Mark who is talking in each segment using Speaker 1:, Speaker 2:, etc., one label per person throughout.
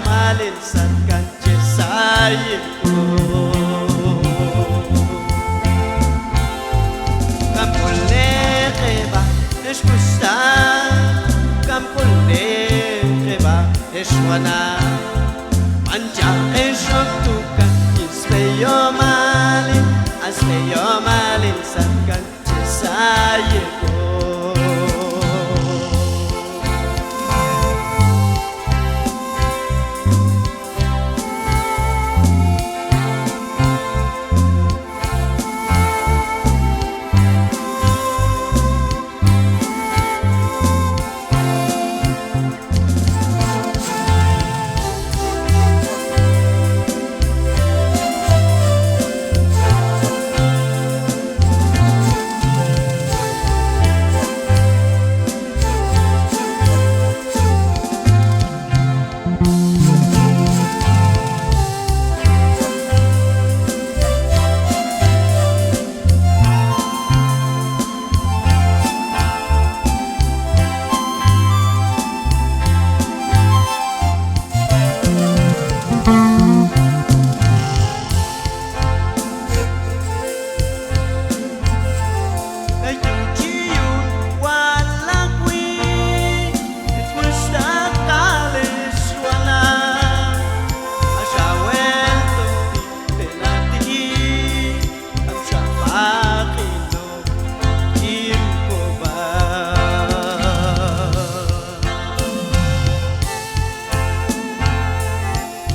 Speaker 1: malin satkan cisayku Kam kulle kheba ish kusta Kam kulle kheba ish wana Manja ishoktuka ispeyo malin satkan cisayku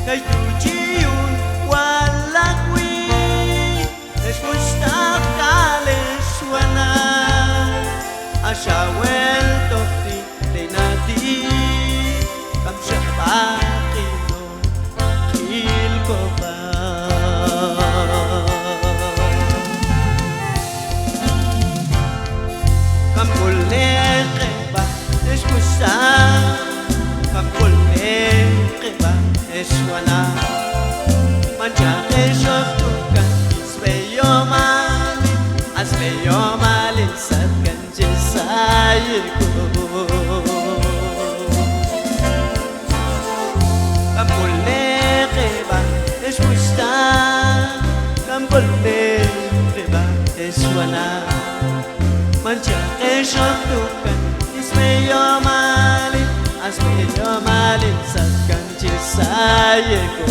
Speaker 1: Kay tujiun walakwi es mustaq kaleswana ashawel tofti tenati kam shabaqino khil ko ba kam kulle kheba es mustaq kam kulle kheba Eswana Manja ishoktuka ispeyo malin satkan cisayku Kam kulle kheba ish kusta Kam kulle kheba eswana Manja ishoktuka ispeyo malin satkan cisayku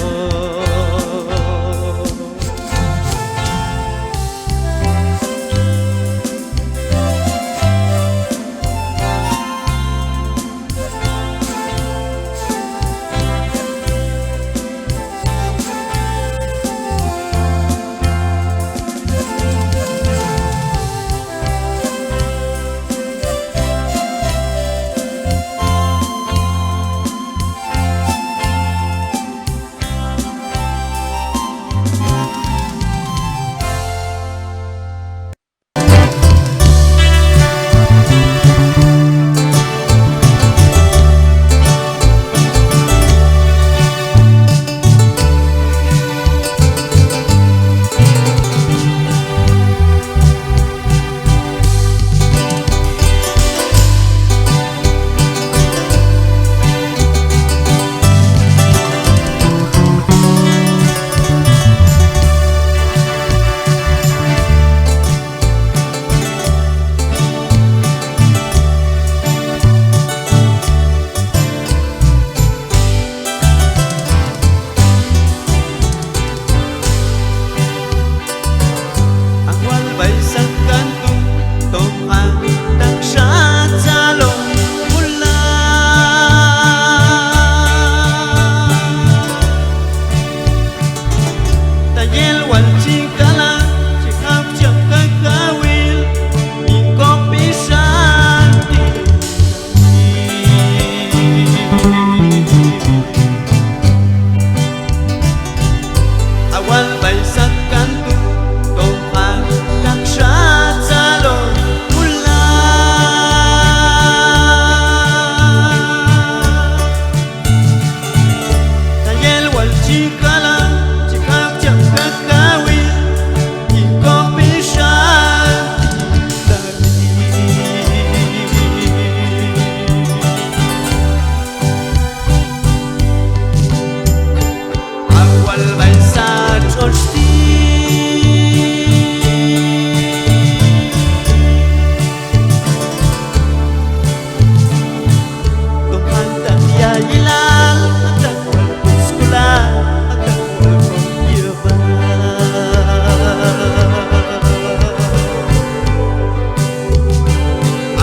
Speaker 1: ilal Atakwal kuskulan Atakwal pagyaban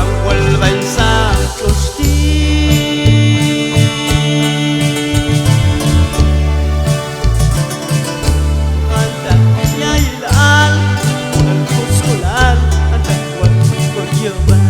Speaker 1: Awal baysa kusti Anta ya ilal Atakwal kuskulan Atakwal pagyaban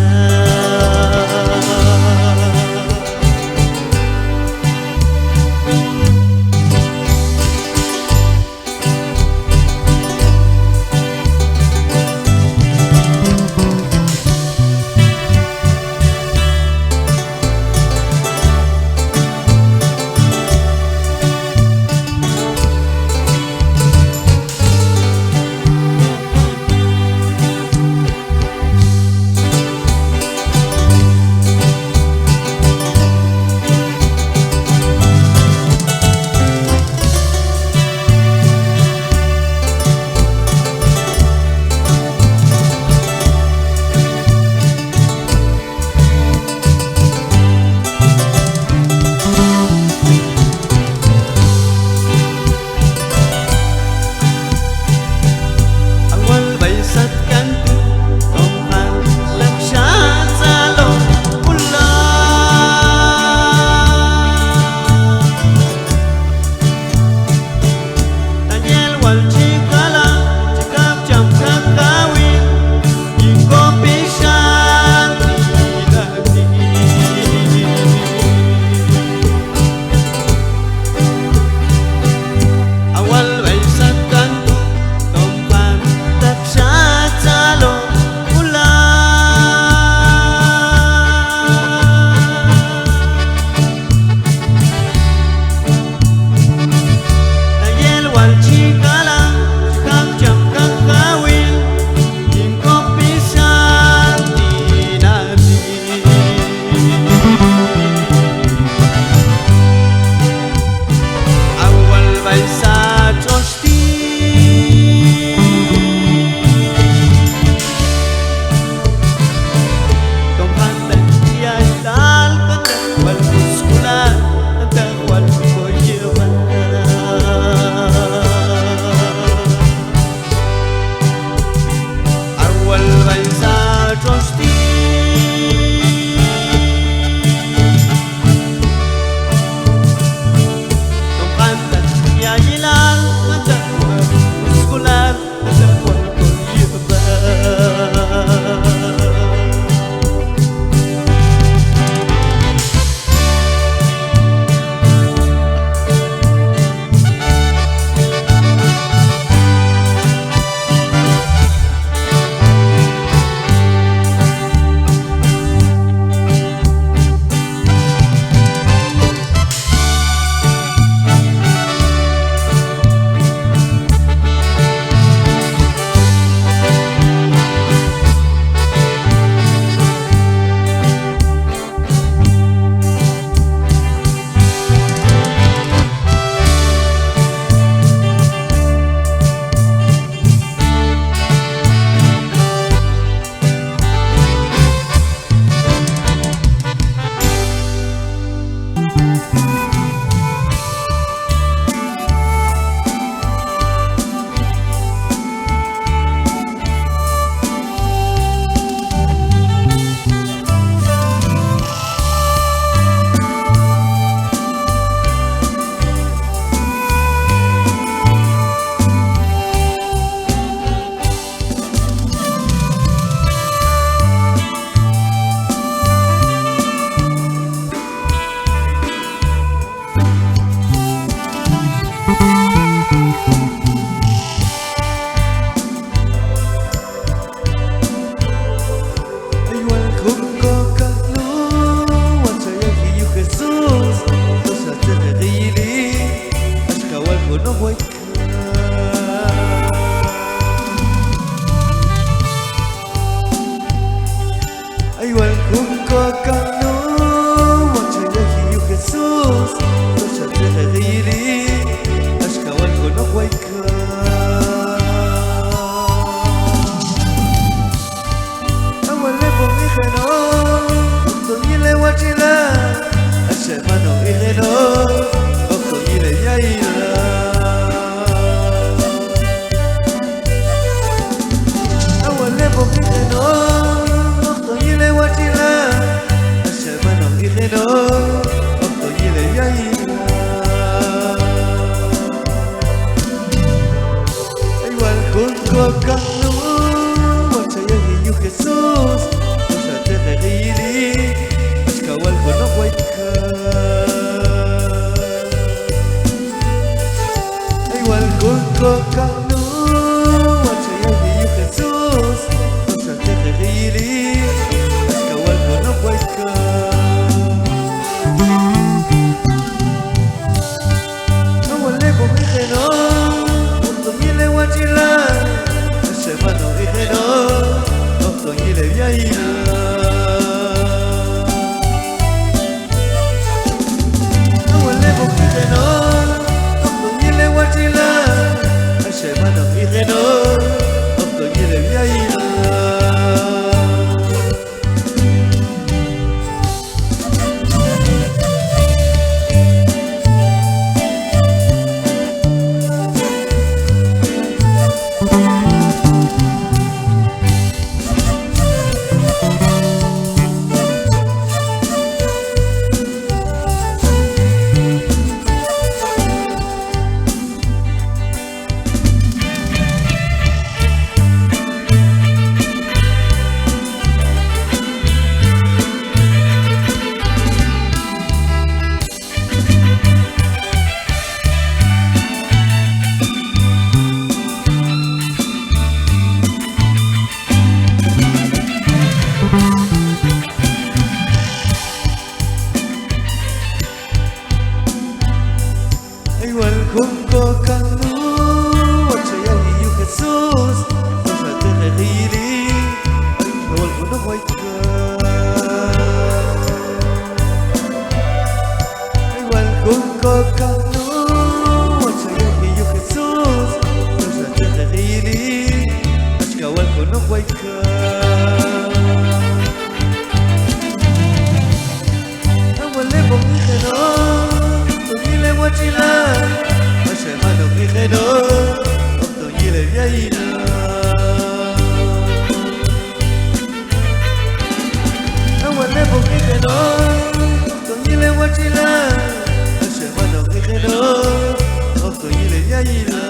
Speaker 1: tocando Guachaya y Jesús Nos aleje gili Ascahualco no huayca No huelepo mijeno Otoñile guachila Semano mijeno Otoñile viaira No huelepo mijeno Otoñile guachila Semano mijeno Otoñile viaira Igual junco canu Guachaya y Jesús Nos aleje gili Ascahualco no huayca Igual junco canu Guachaya y Jesús Nos aleje gili Ascahualco no huayca Abuelepo mijeno Otoñile guachila Semano mijeno Otoñile viaira Abuelepo mijeno Otoñile guachila Semano mijeno Otoñile viaira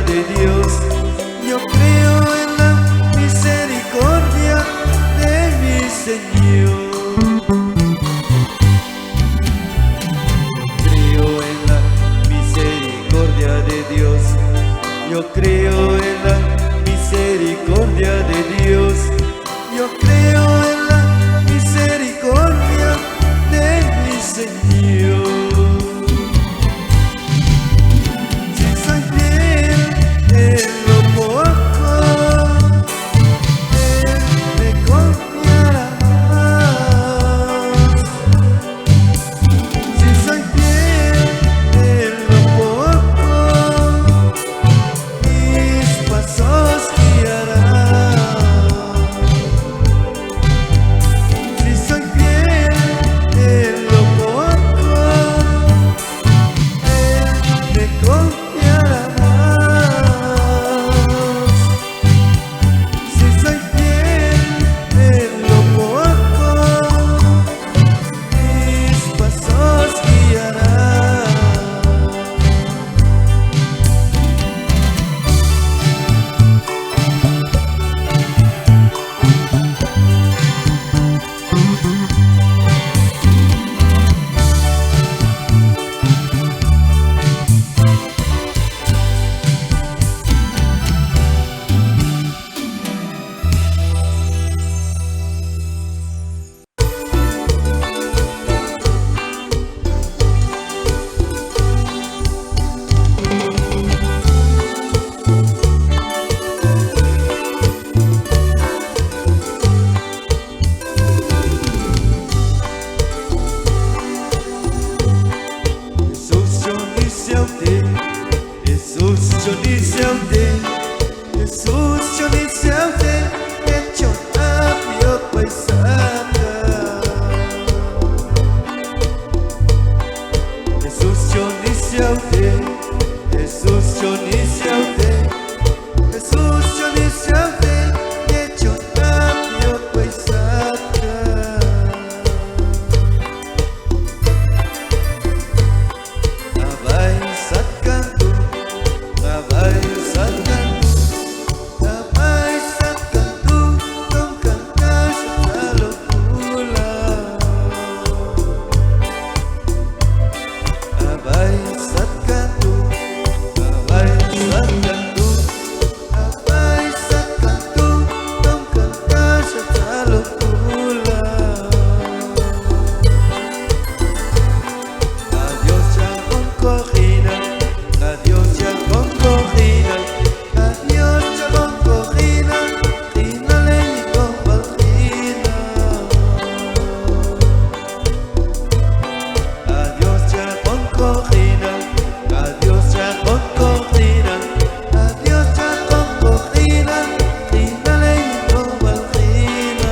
Speaker 1: de Dios. Yo creo en la misericordia de mi Señor. Creo en la misericordia de Dios. Yo creo en la misericordia de Dios. Yo creo en la misericordia de mi Señor. Si soy fiel en lo poco, Él me confiará más. Si soy fiel en lo poco, mis pasos guiará. Si soy fiel en lo poco, Él me confiará más. Si soy fiel en lo poco, mis pasos guiará. Jesús, yo disse ao Te, Jesus, yo disse ao Te, que eu apio paisata. Jesus, yo disse ao Te, Jesus, yo disse ao Te, Jesus, yo disse ao Te, que eu apio paisata. Vai sacando, vai sacando, vai sacando, não cantas a loucura. Vai sacando, vai sacando, vai sacando, não cantas a loucura. Adiós ya con corrida, adiós ya con corrida, adiós ya con corrida, Trina le con Valrina. Adiós ya con corrida, adiós ya con corrida, adiós ya con corrida, Trina le con Valrina.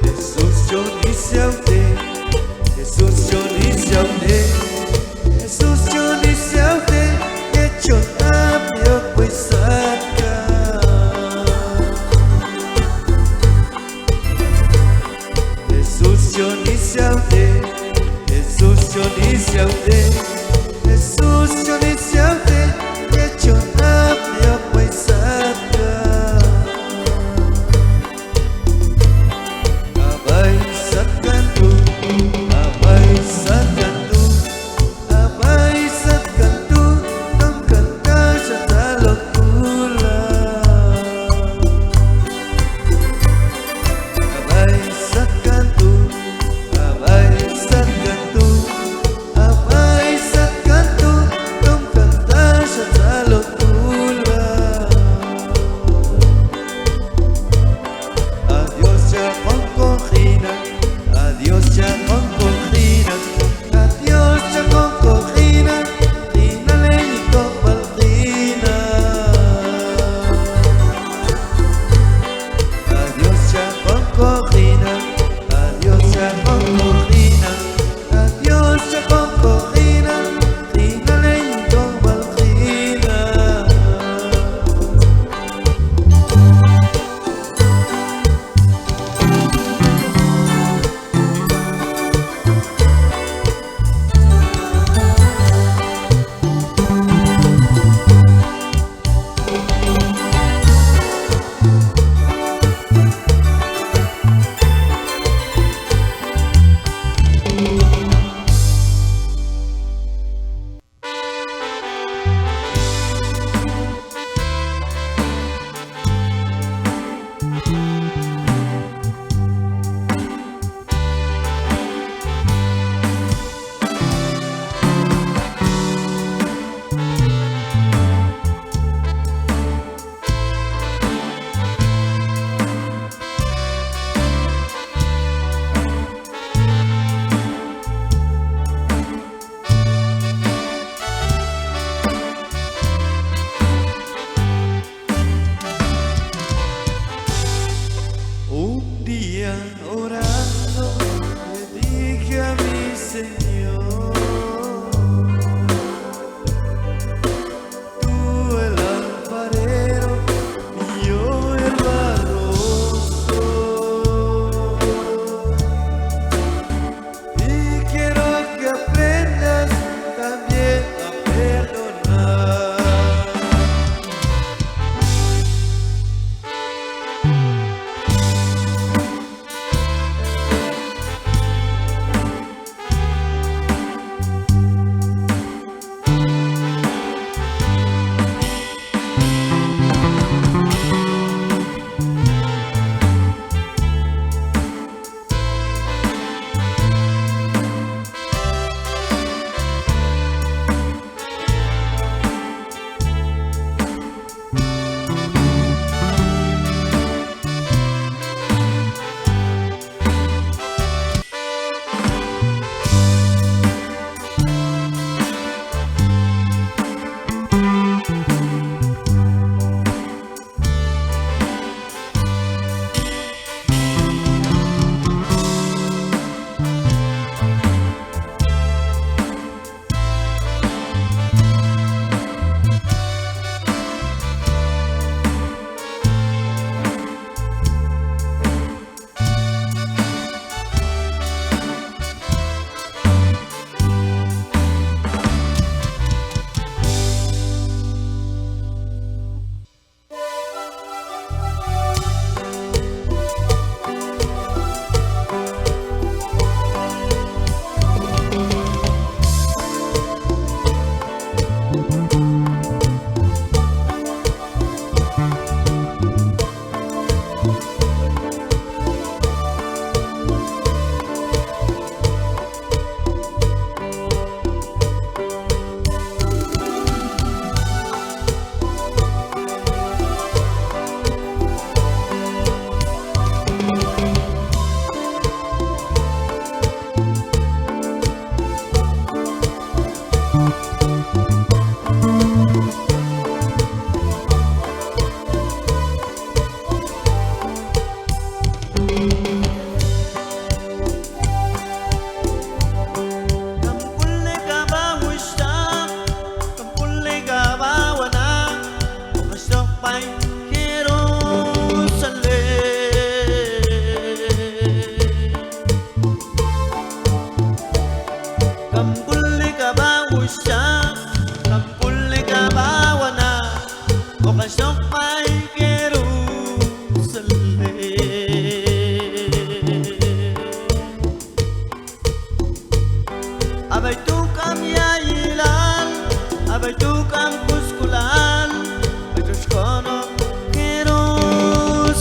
Speaker 1: Jesus, yo disse ao Te, Jesus, yo disse ao Te, Jesus, yo disse ao Te, que eu apio paisata. Jesus, yo disse ao Te, Jesus, yo disse ao Te, Jesus, yo disse ao Te, que eu apio paisata. Vai sacando, vai sacando, vai sacando, não cantas a loucura. Vai sacando, vai sacando, vai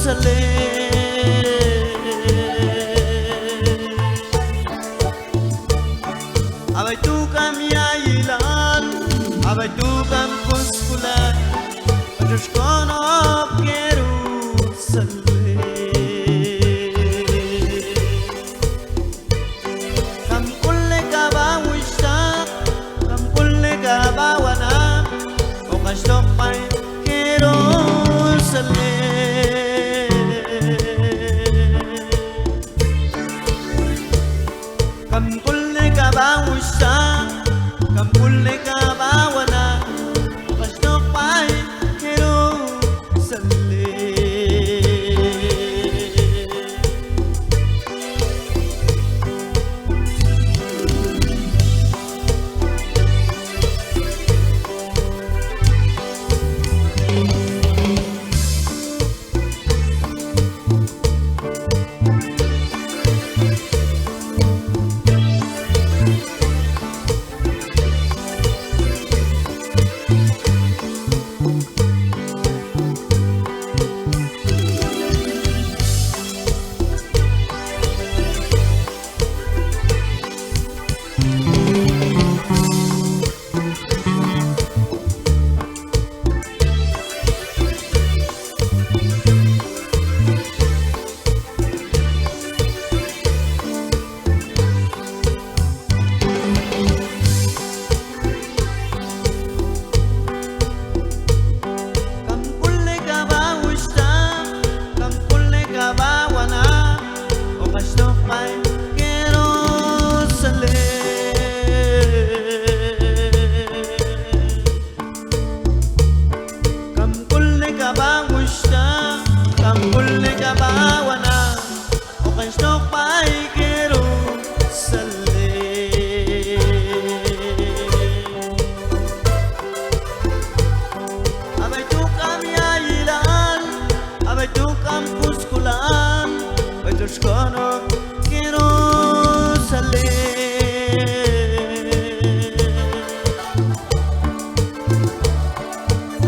Speaker 1: Abay tukam yayilan, abay tukam kuskulan, Diyos kono Jerusalem. Kam kulle kabawista, kam kulle kabawana, okas topay Jerusalem. Kam kulle kabawista, kam kulle kabawana, okas topay kono Jerusalem.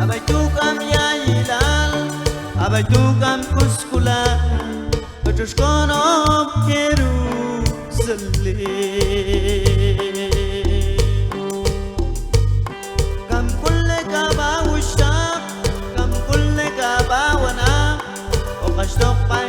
Speaker 1: Abay tukam yayilan, abay tukam kuskulan, Diyos kono Jerusalem. Kam kulle kabawista, kam kulle kabawana, okas topay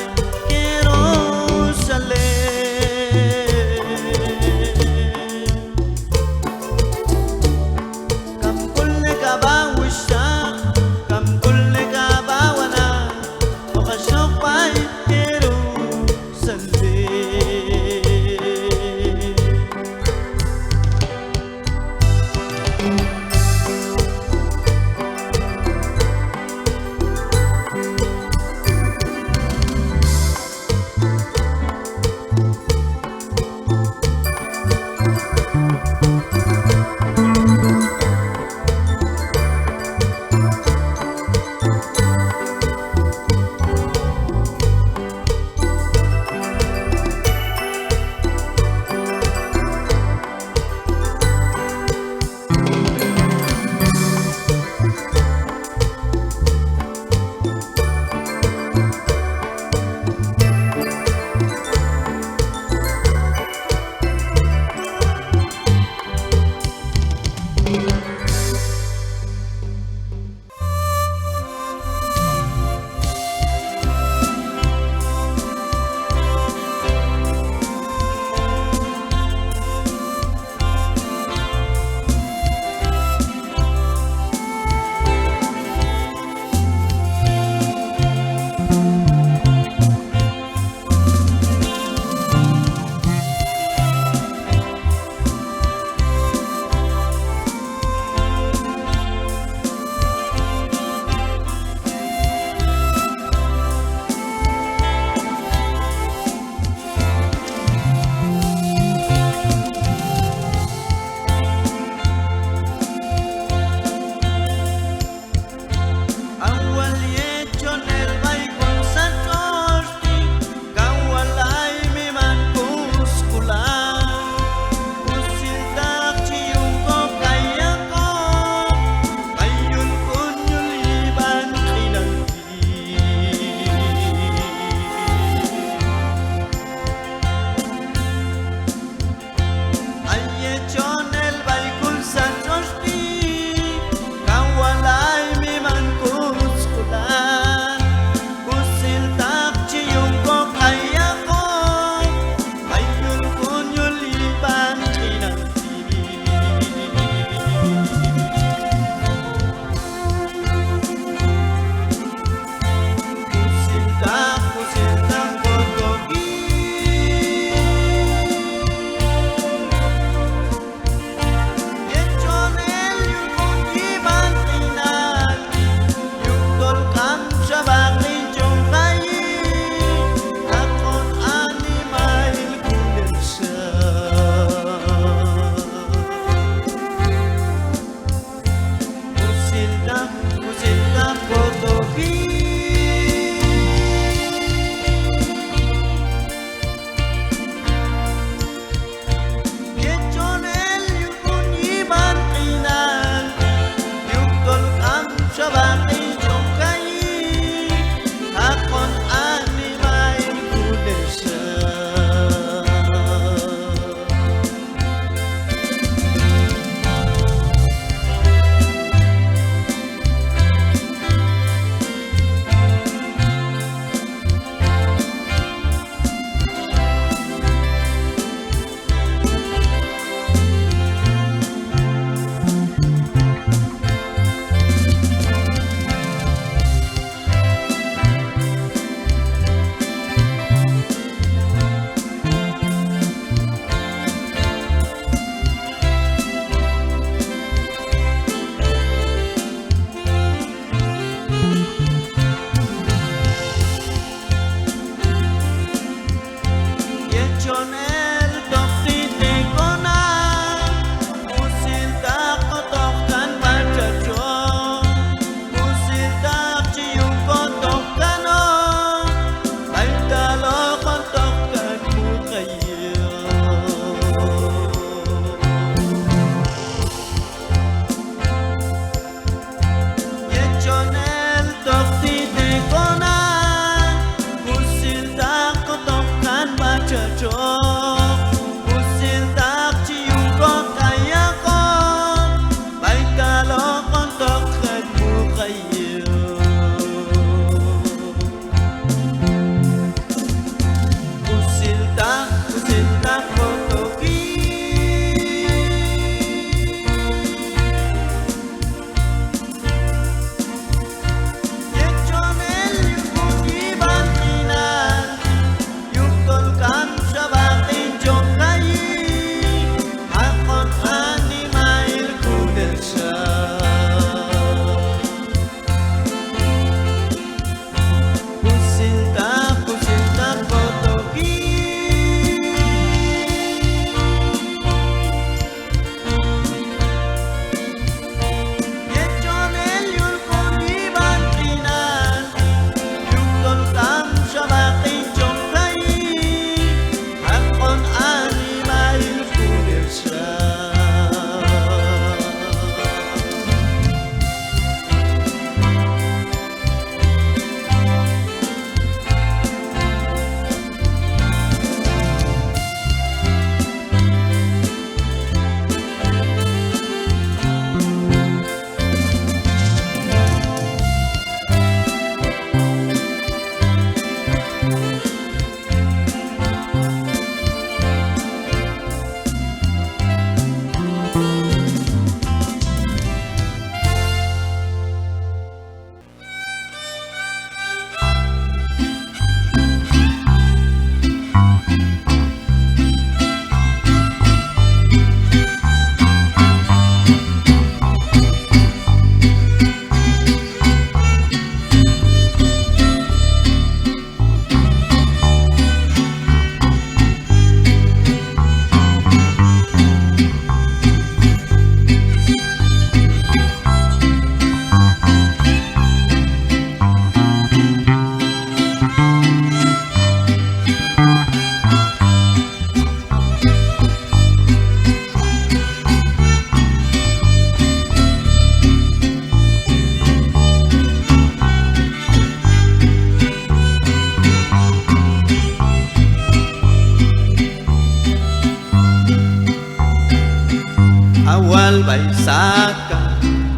Speaker 1: paisaka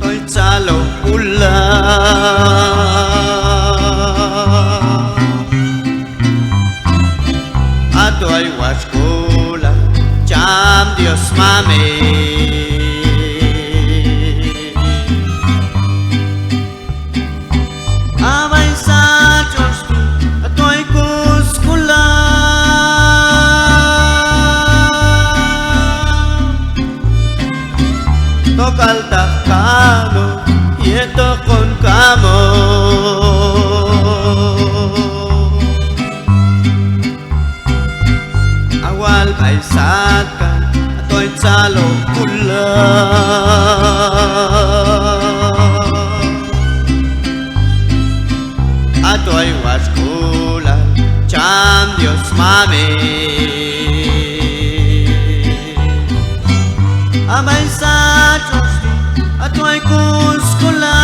Speaker 1: toy tsalo pula ato ay wachkula cham Dios mami amay sa Diyos ato ay kuskula tokal takano yeto con kamo awal paisaka ato'y tsalo pula ato'y waskula cham Dios mami amay sa Diyos ato'y kuskula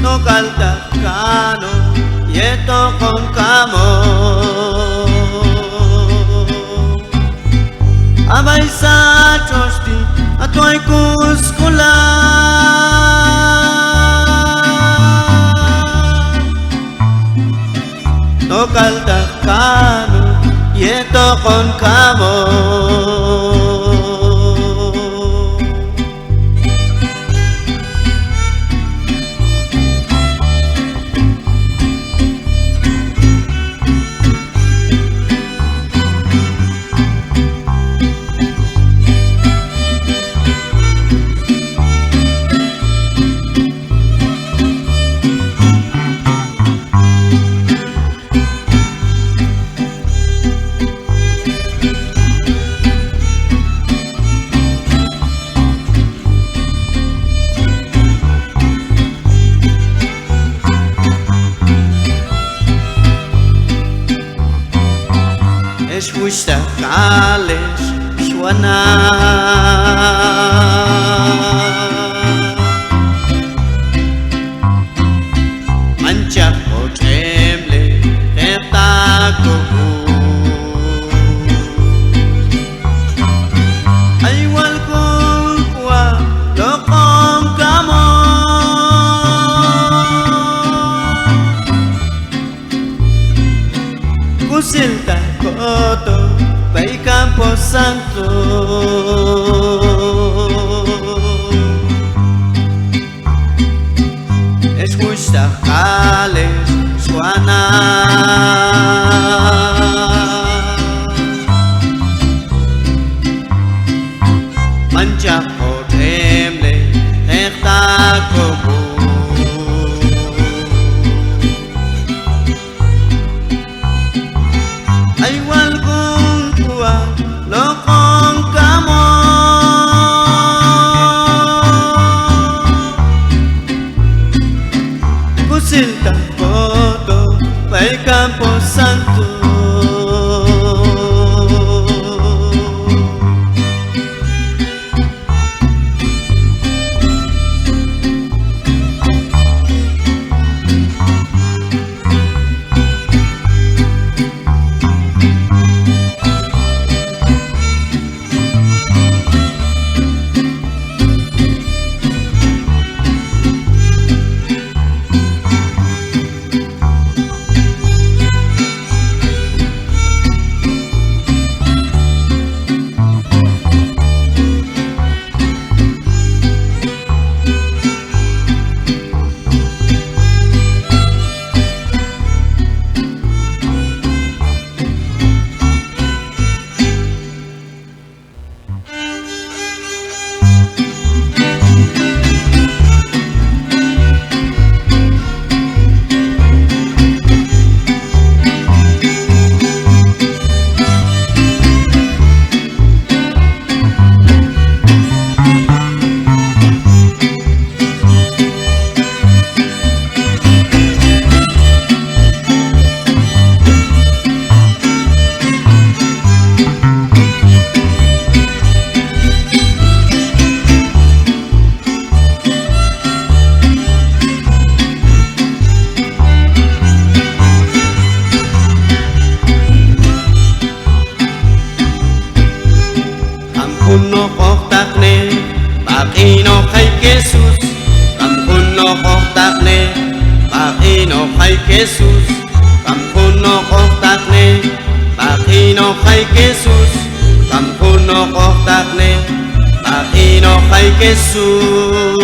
Speaker 1: tokal takano yeto con kamo amay sa Diyos ato'y kuskula tokal takano yeto con kamo es wushta kales shwana mancha o tremble tertaco ay walkul kwa lokom kamo kusilta koto pa'y Campo Santo
Speaker 2: oktakne Bakino kay Jesus Kampuno oktakne Bakino kay Jesus Kampuno oktakne Bakino kay Jesus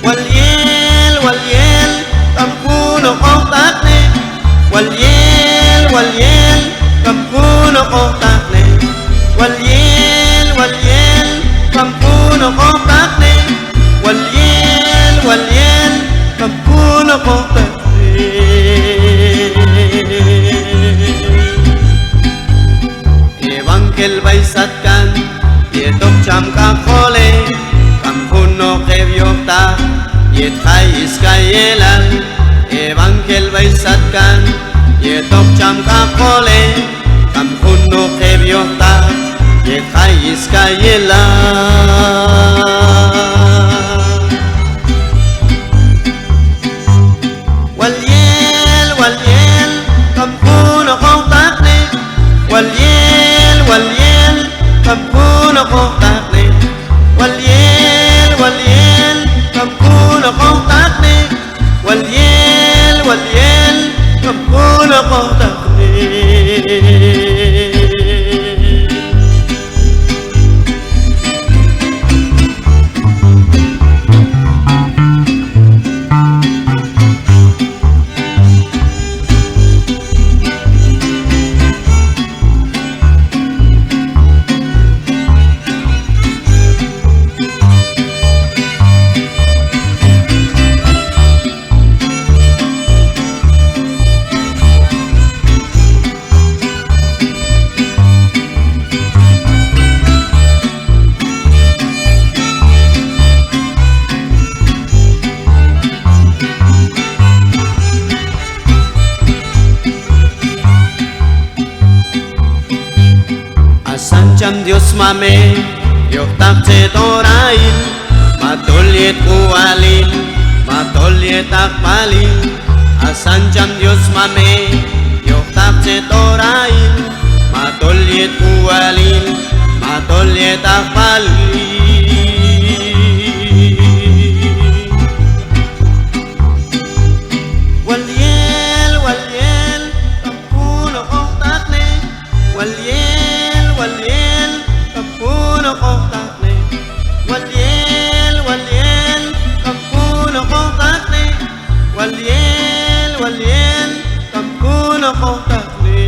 Speaker 2: Walyel Kampuno oktakne Walyel Kampuno oktakne Walyel Kampuno oktakne Walyel Kampuno oktakne Evangel baisatkan Yetok cham kakole Kampuno kebyokta Yethai iskayelan Evangel baisatkan Yetok cham kakole Kampuno kebyokta Yethai iskayelan Walyel Kampuno oktakne Walyel Kampuno oktakne Walyel Kampuno oktakne Walyel Kampuno oktakne Asancham Dios mame Yoktak te torain Matoliet kualin Matoliet akpalin Asancham Dios mame Yoktak te torain Matoliet kualin Matoliet akpalin Walyel Kampuno oktakne Walyel Kampuno oktakne Walyel Kampuno oktakne Walyel Kampuno oktakne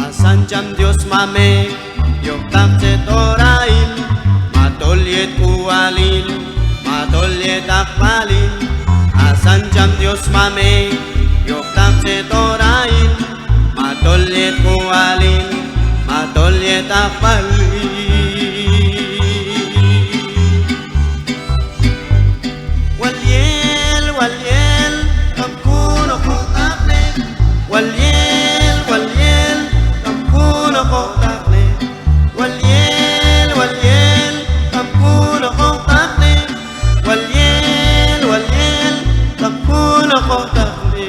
Speaker 2: Asancham Dios mame Yoktak te torain Matoliet kualin Matoliet akpalin Asancham Dios mame Yoktak te torain Matoliet kualin Matoliet akpalin Walyel Kampuno oktakne Walyel Kampuno oktakne Walyel Kampuno oktakne Walyel Kampuno oktakne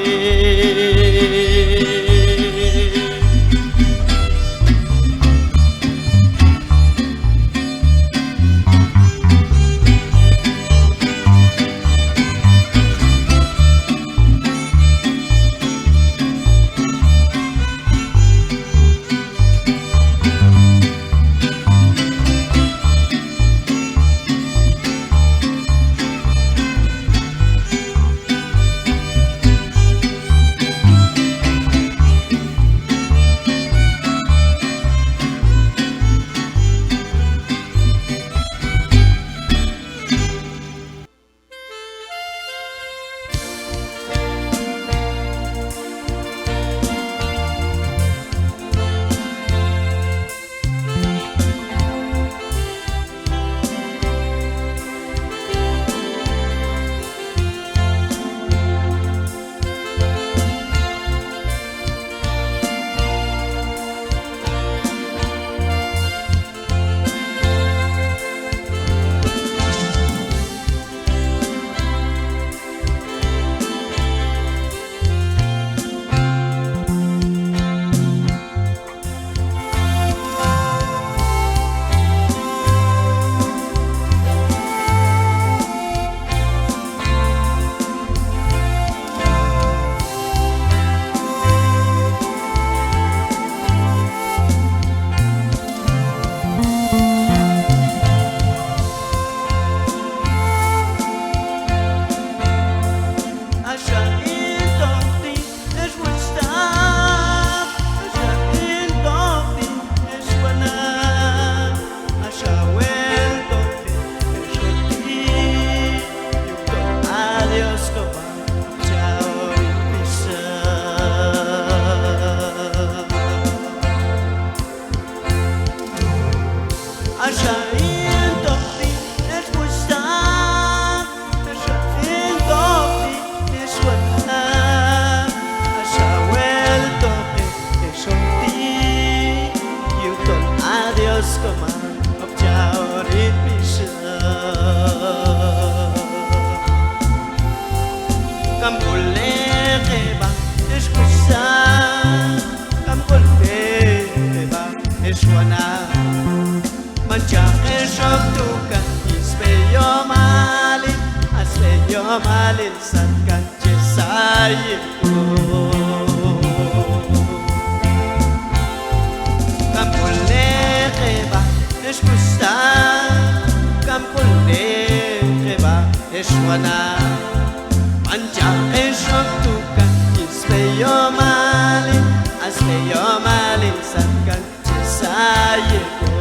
Speaker 2: skama of jaurin pisha kam kulle kheba ish kusa kam kulle kheba ish wana mancha ishok tuka ispeyo malin satkan jesayiko kam kulle kheba ish kusa kam kulle kheba ish wana mancha ishok tuka ispeyo malin satkan jesayiko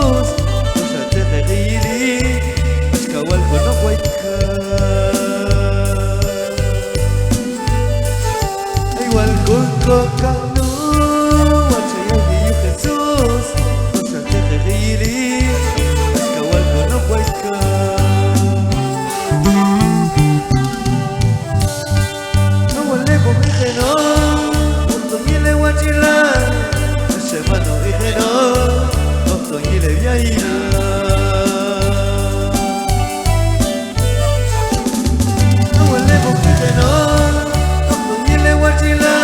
Speaker 1: Jesús, no te regili, es que igual con no hueca. Igual con coca no, guacha Jesús, no te regili, es que igual con no hueca. No huele con mi genón, no miele guachila. Semano ejeno, otro y le vi ahí. No huele con ejeno, otro y le guachila.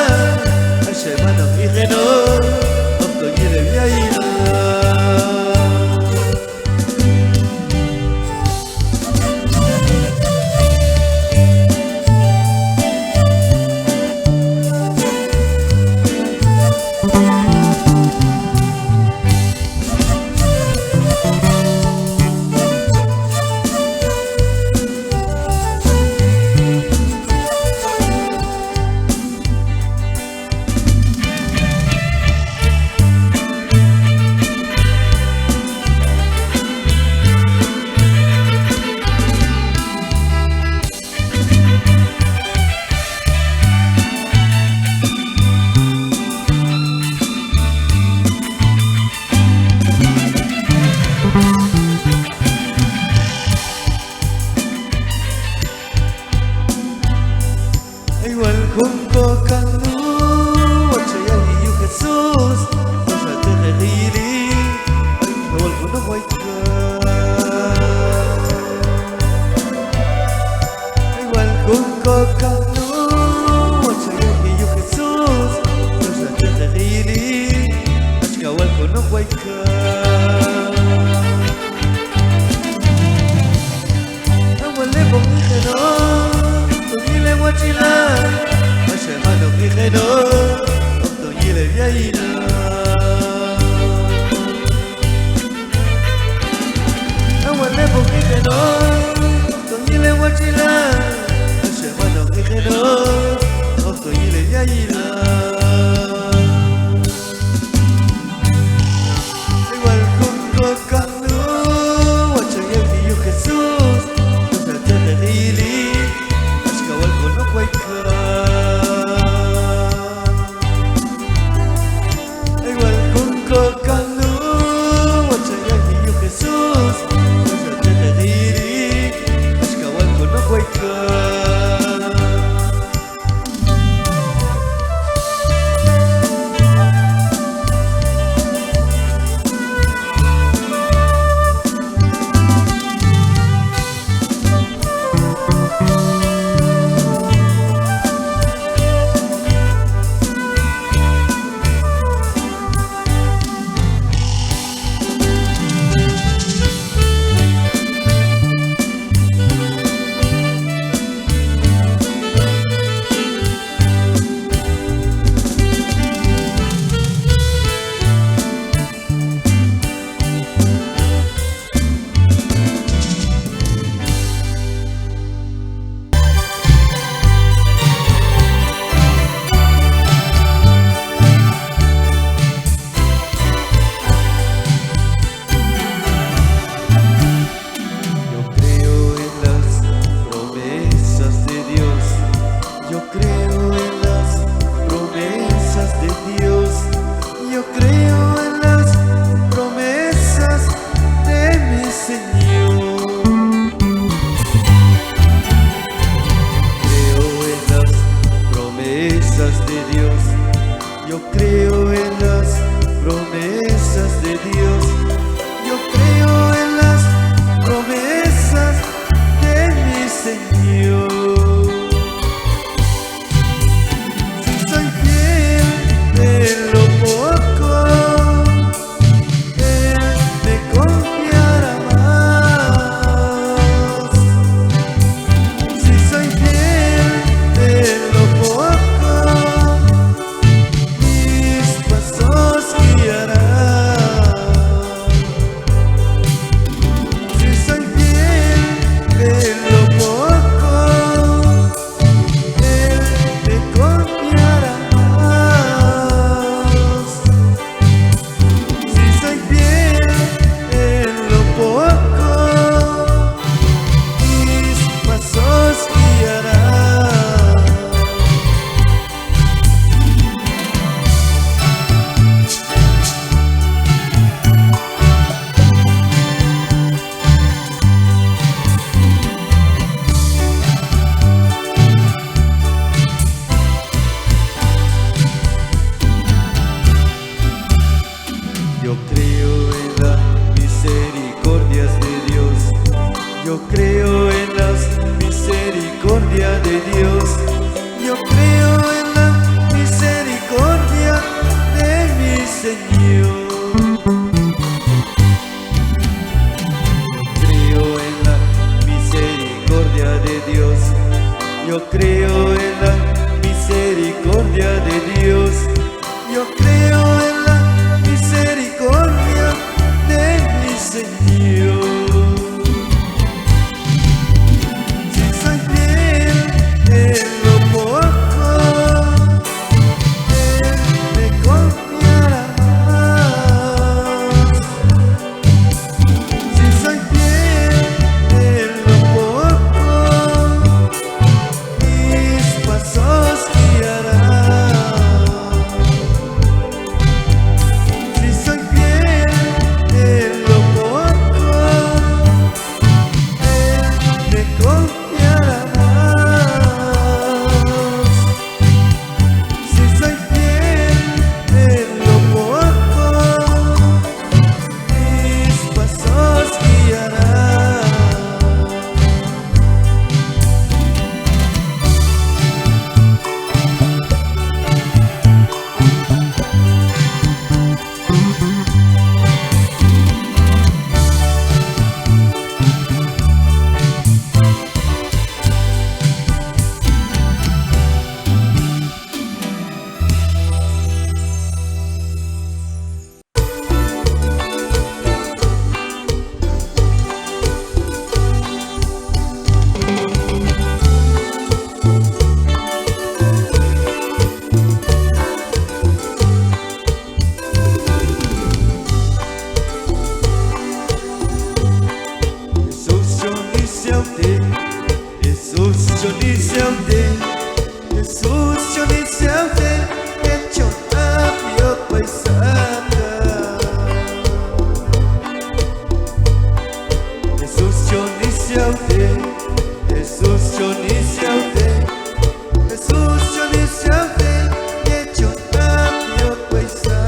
Speaker 1: te Jesus Johnny te Jesus Johnny te que chọn áp yêu quay xa Jesus Johnny te Jesus Johnny te Jesus Johnny te que chọn áp yêu quay xa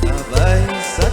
Speaker 1: Abay sa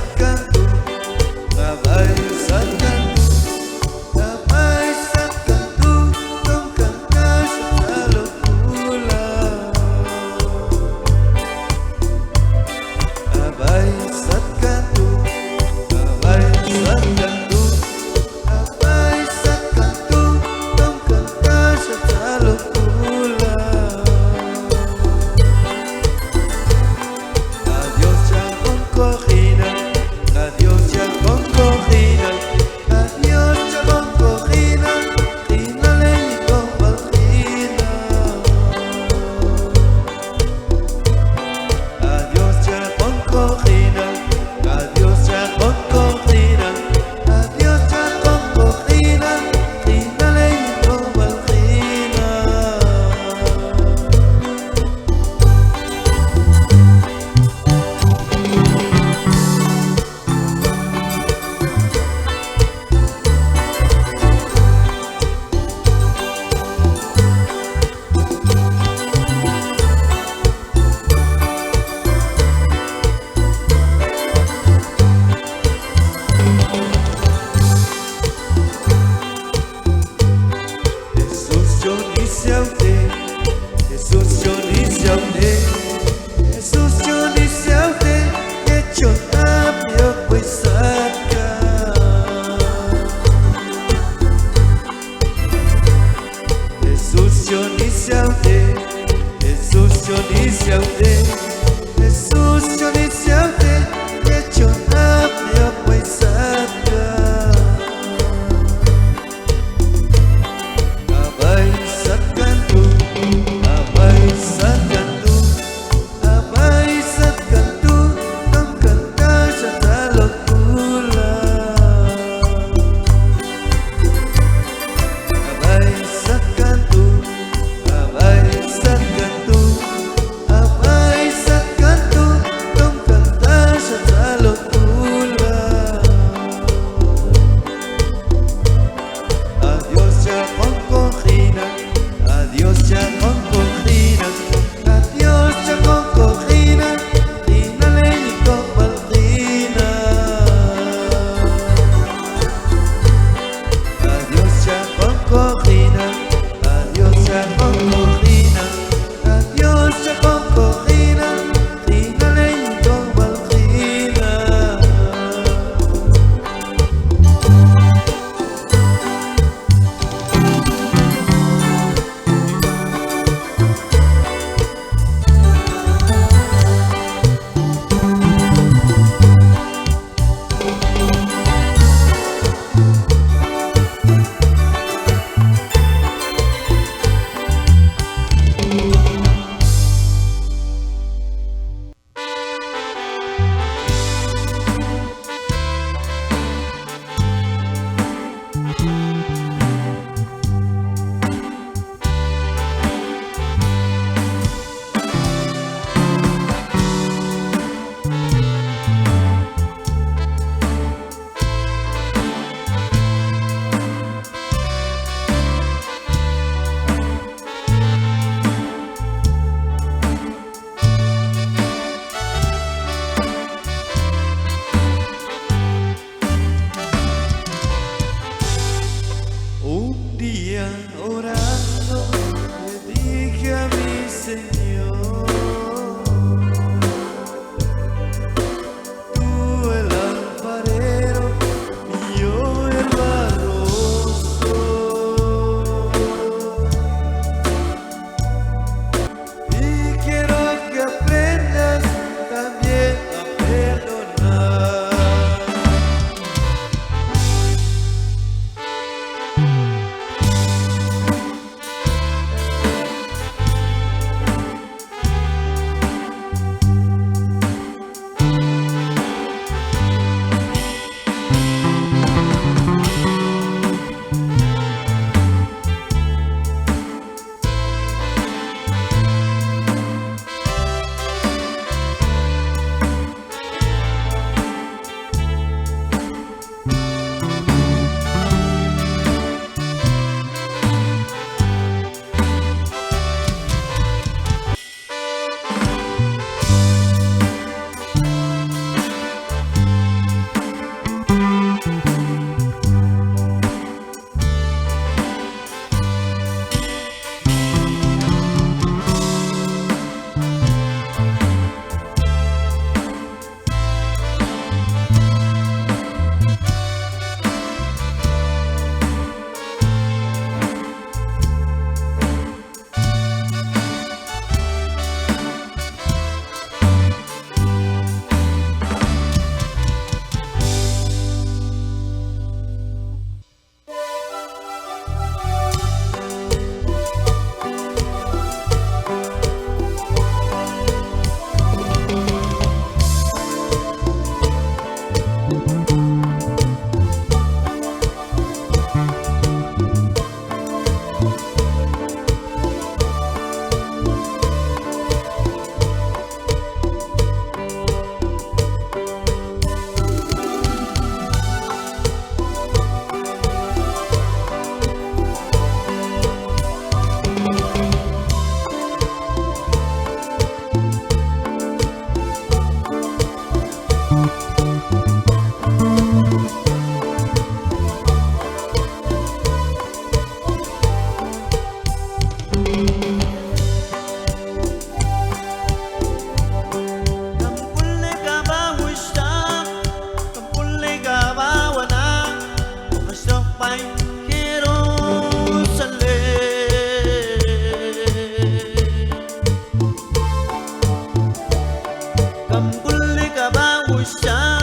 Speaker 2: كم كل كبا وشا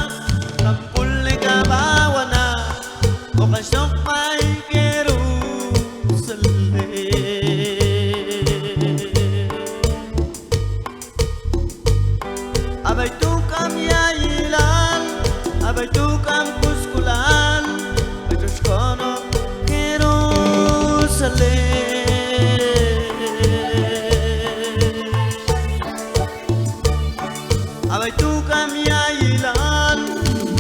Speaker 2: كم كل كبا وانا وقشق ما يكيرو سلي أبيتو كم يا يلال أبيتو كم كسكولان بتشكونو كيرو سلي Abaitukam ya ilan,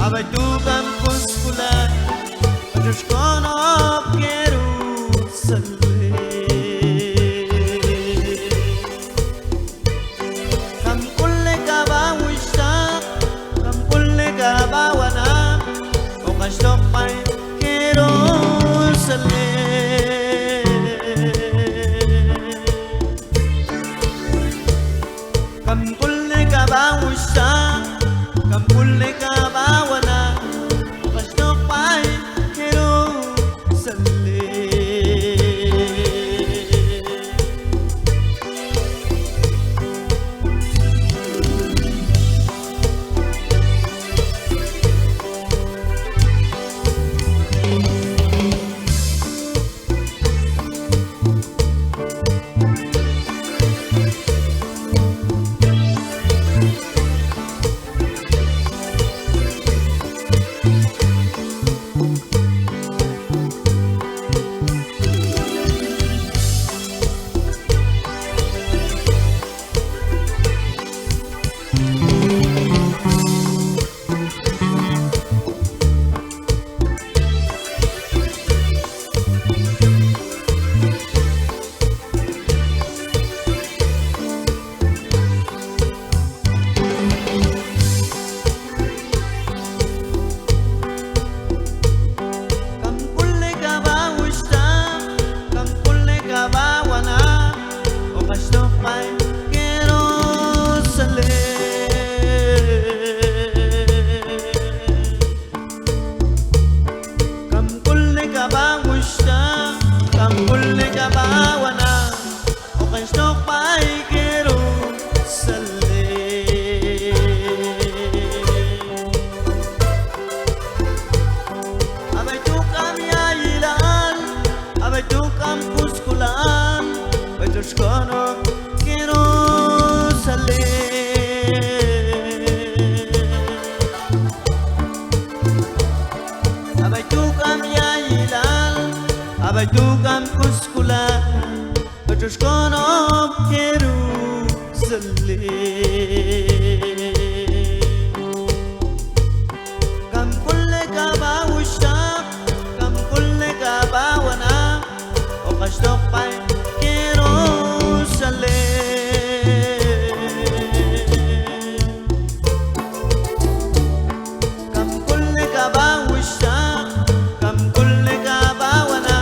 Speaker 2: abaitukam kuskulan, Pajushkono keru salve. Kam kulle kaba wishta, kam kulle kaba wana, Okashtok pai keru salve. Kam kulle kaba wishta, kam kulle kaba wana, Okashtok pai keru salve. Kam kulle kaba wishta, kam kulle kaba wana, Okashtok pai keru salve. Kam kulle kaba wishta, kam kulle kaba wana, Okashtok pai keru salve. Abaitukam ya ilan, abaitukam kuskulan, Pajushkono keru salve. Abaitukam ya ilan, abaitukam kuskulan, Pajushkono keru salve. Kam kulle kaba wishta, kam kulle kaba wana, Okashtok pai keru salve. Kam kulle kaba wishta, kam kulle kaba wana,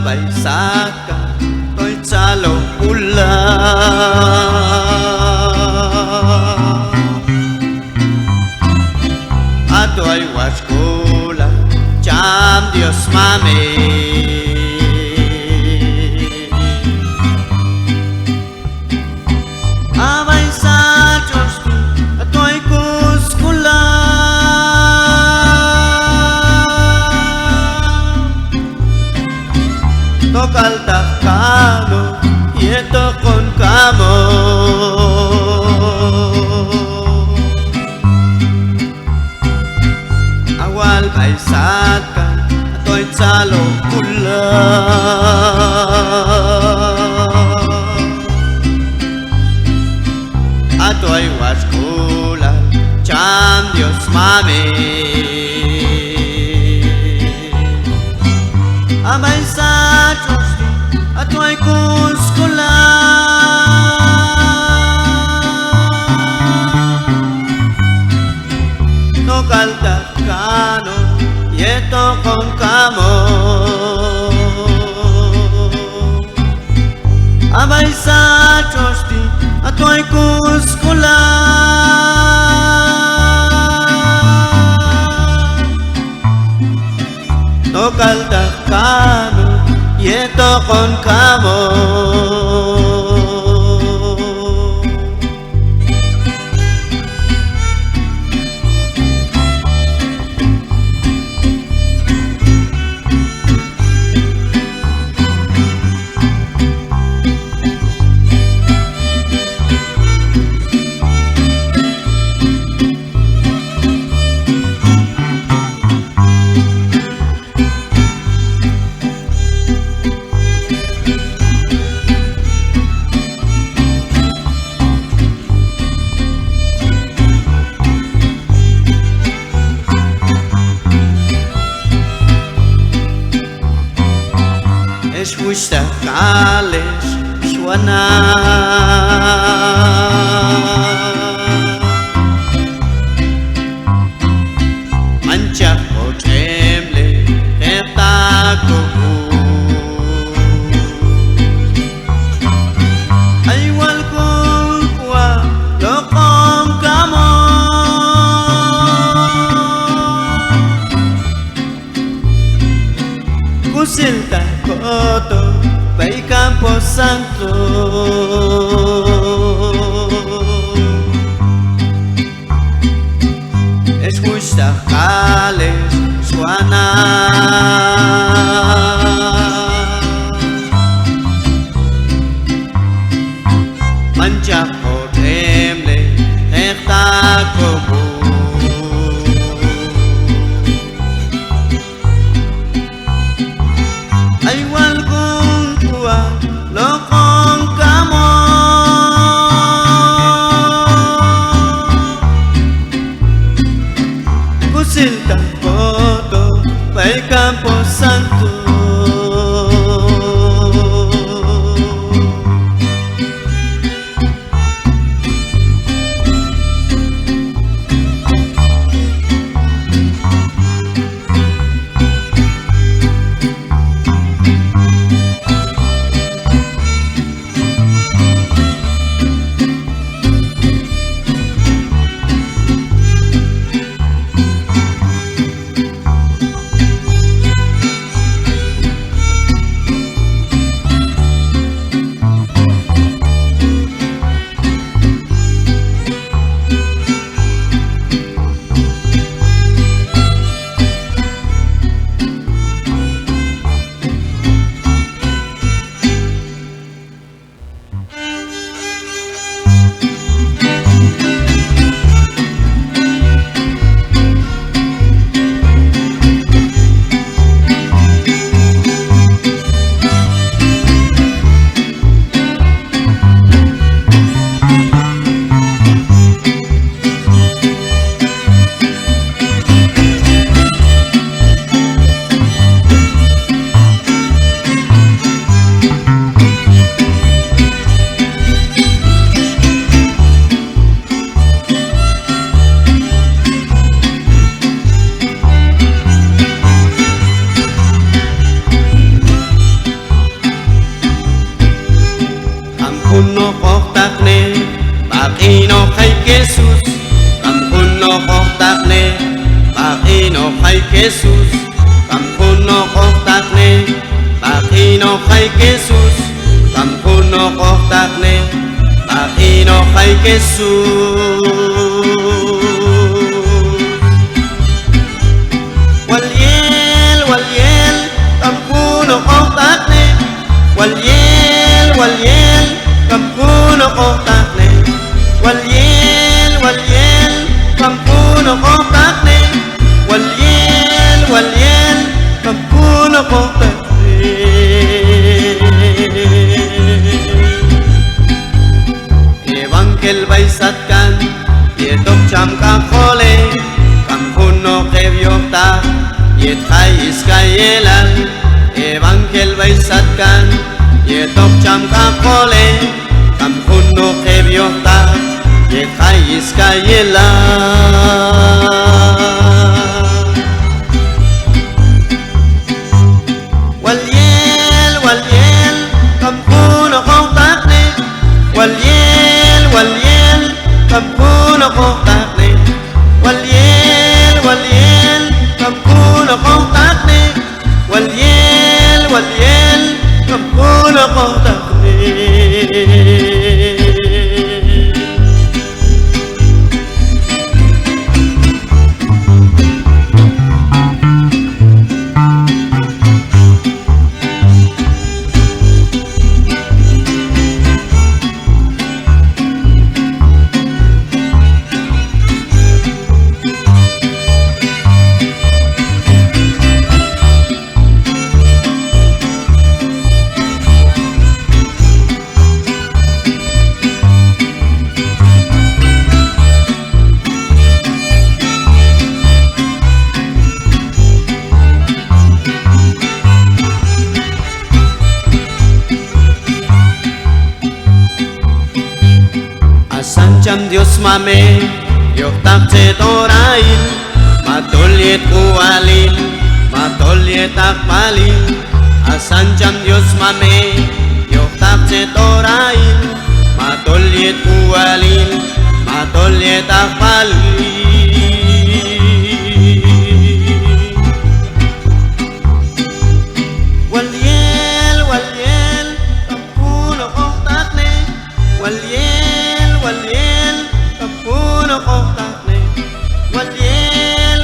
Speaker 2: baisaka toy tsalo pula ato ay waskula cham Dios mami abay sa Diyos ti ato ay kuskula tokal takano ieto con kamo awal baisat ka ato'y tsalo pula ato'y waskula cham Dios mami amay sa Diyos ato'y kuskula tokal takano ieto con kamo amay sa Diyos ti ato'y kuskula tokal takano ieto con kamo es mustakales shwana mancha o tremble etako ay wal kong kwa lokong kamo kusilta koto bay campo santo escucha jales suana mancha horrible está como ay walgong kuwa lokong kamo khay Jesus kampuno ko takne bakino kay Jesus kampuno ko takne bakino kay Jesus walyel kampuno ko takne walyel kampuno ko takne walyel kampuno ko takne walyel kampuno ko takne Evangel baisatkan yetok cham ka khole kampuno ke vyota yet khai iskayelan Evangel baisatkan yetok cham ka khole kampuno ke vyota yet khai iskayelan walyel kampuno ko takne walyel kampuno ko takne walyel kampuno ko takne walyel kampuno ko takne Asancham Dios mame Dios takche torail matoliet kualil matoliet akpalil Asancham Dios mame Dios takche torail matoliet kualil matoliet akpalil walyel kampuno ko takne walyel kampuno ko takne walyel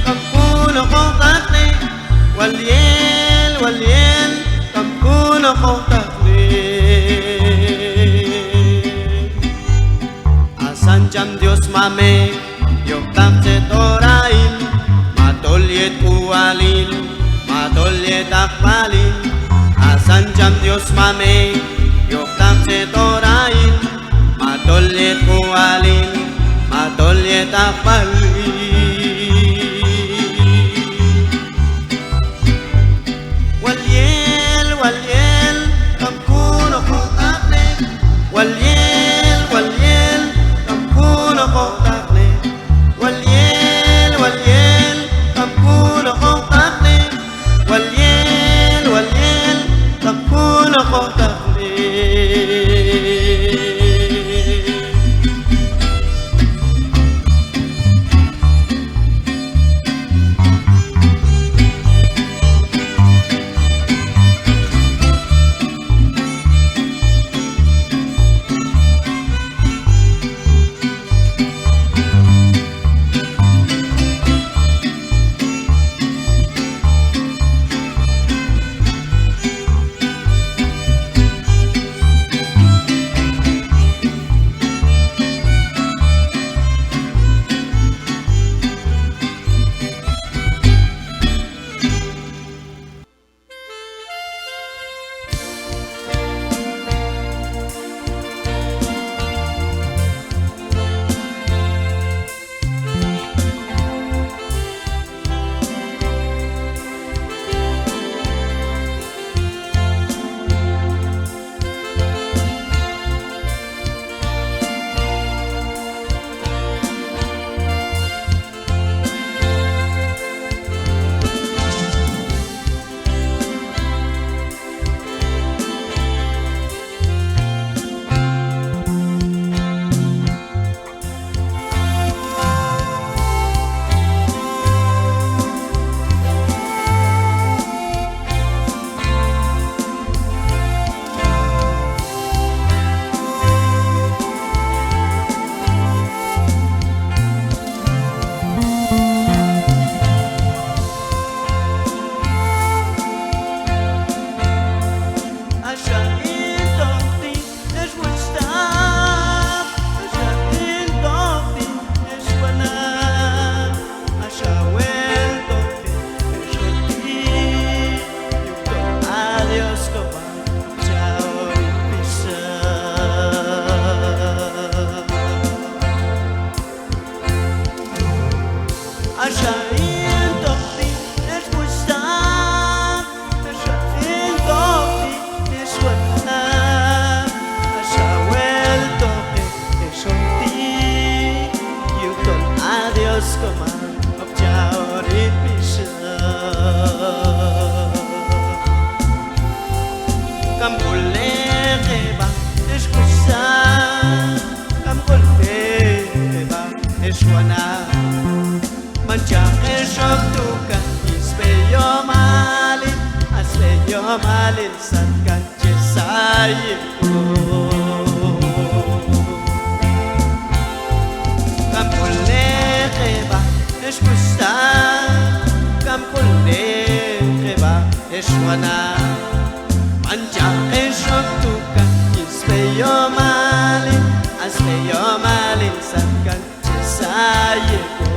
Speaker 2: kampuno ko takne walyel kampuno ko takne Asancham Dios mame Dios takche torail matoliet kualil matoliet akpalil Asancham Dios mame Dios takche torail matoliet kualil matoliet akpalil walyel kampuno ko takne walyel kampuno ko takne walyel kampuno ko takne walyel kampuno ko takne الإنسان كان جسايكو كم كل غيبة إيش مشتاق كم كل غيبة إيش وانا منجا إيش وقتك يسمي يوم علي أسمي يوم الإنسان كان جسايكو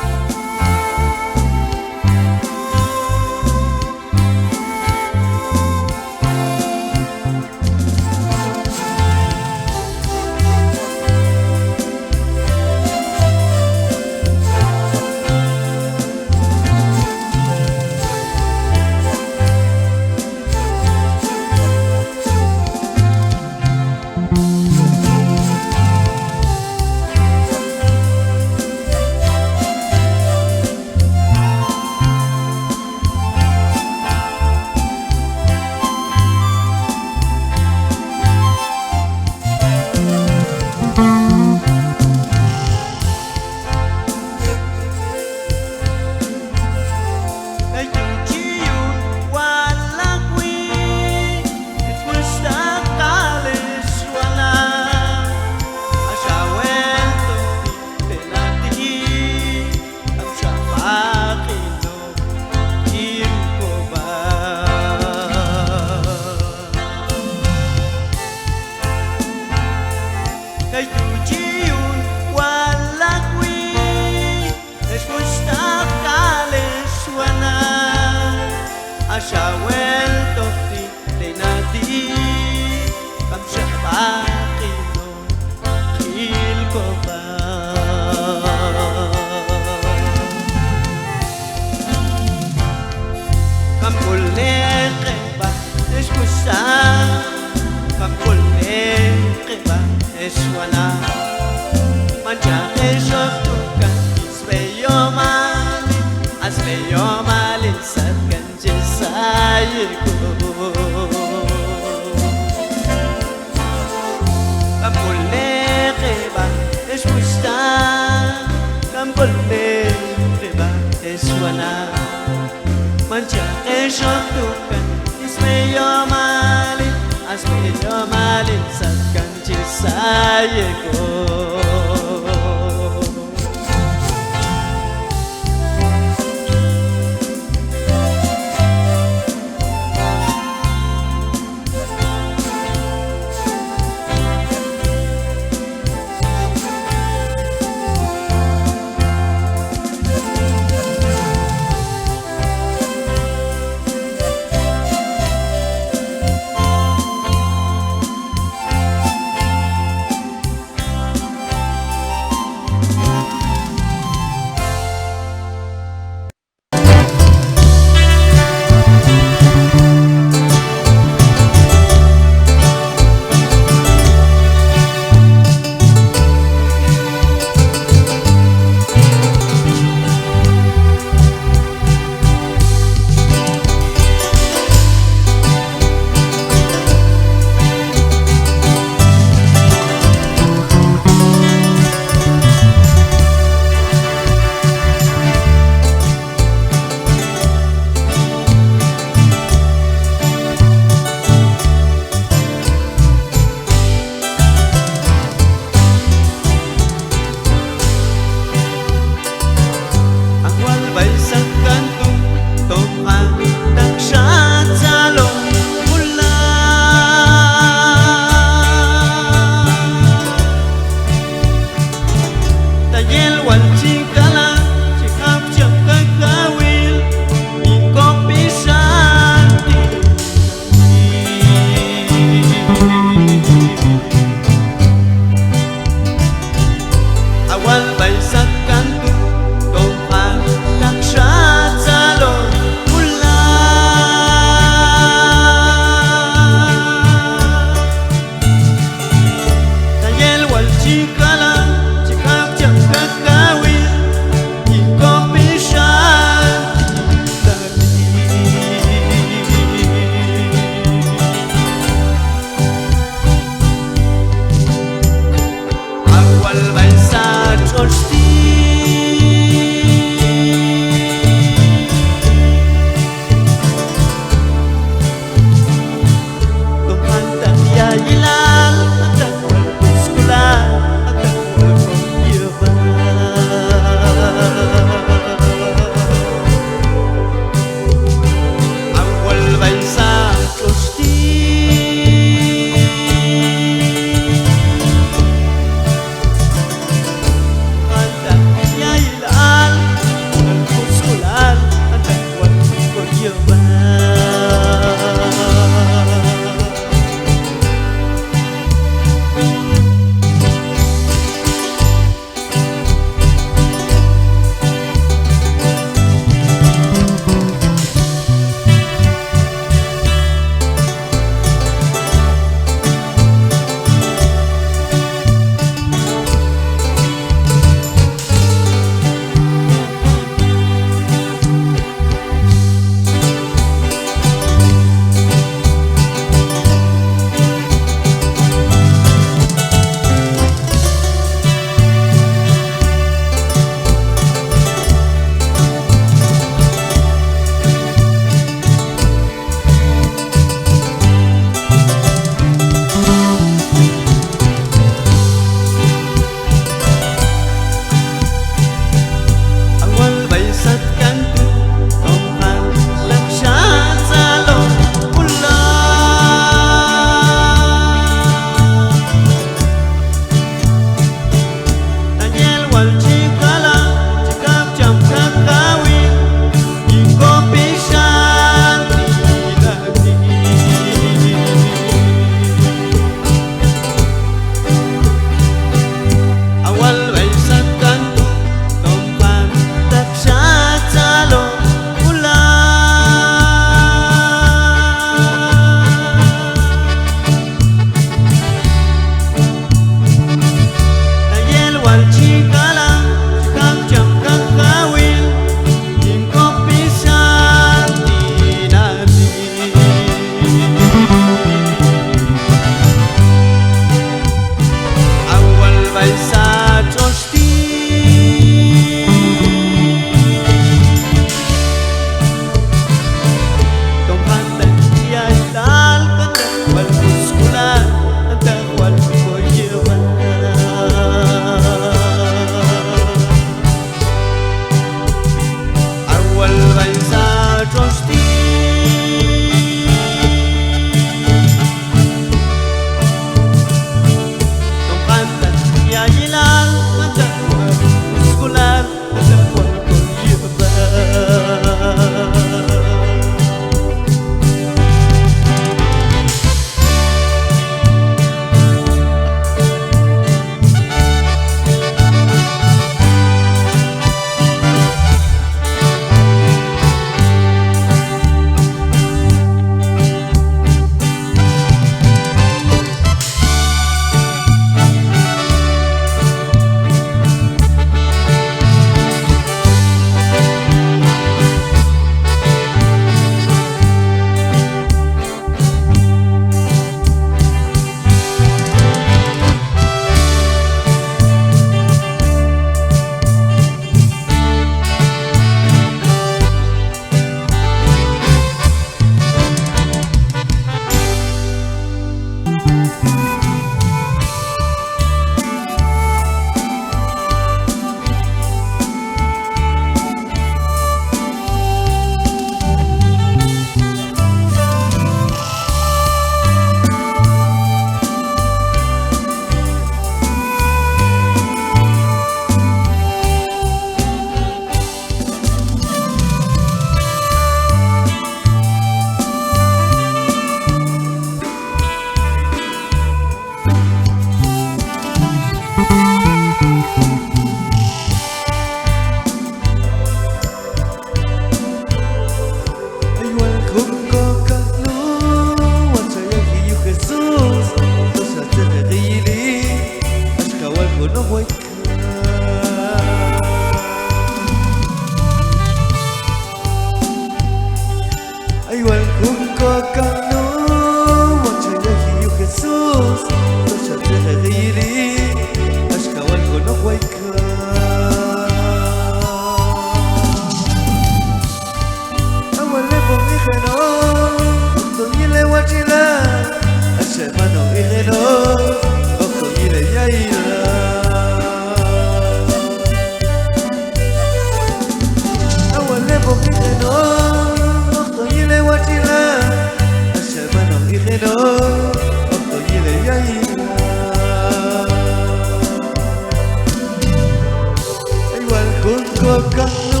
Speaker 1: kanu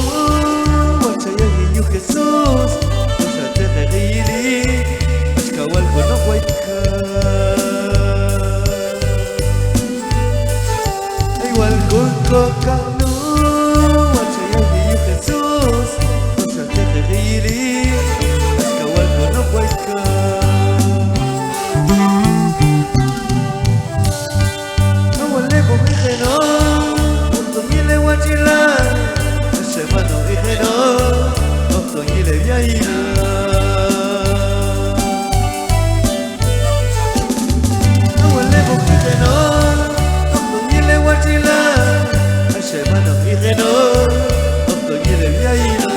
Speaker 1: Wachayagi yu Jesus Ushate regili Ashkawal kono waika Igual kuko kanu Wachayagi yu Jesus Ushate regili Ashkawal kono waika Awale bo mijeno Otoñile wachila Semano ijeno Otoñile viaila Awale bo mijeno Otoñile wachila Semano ijeno Otoñile viaila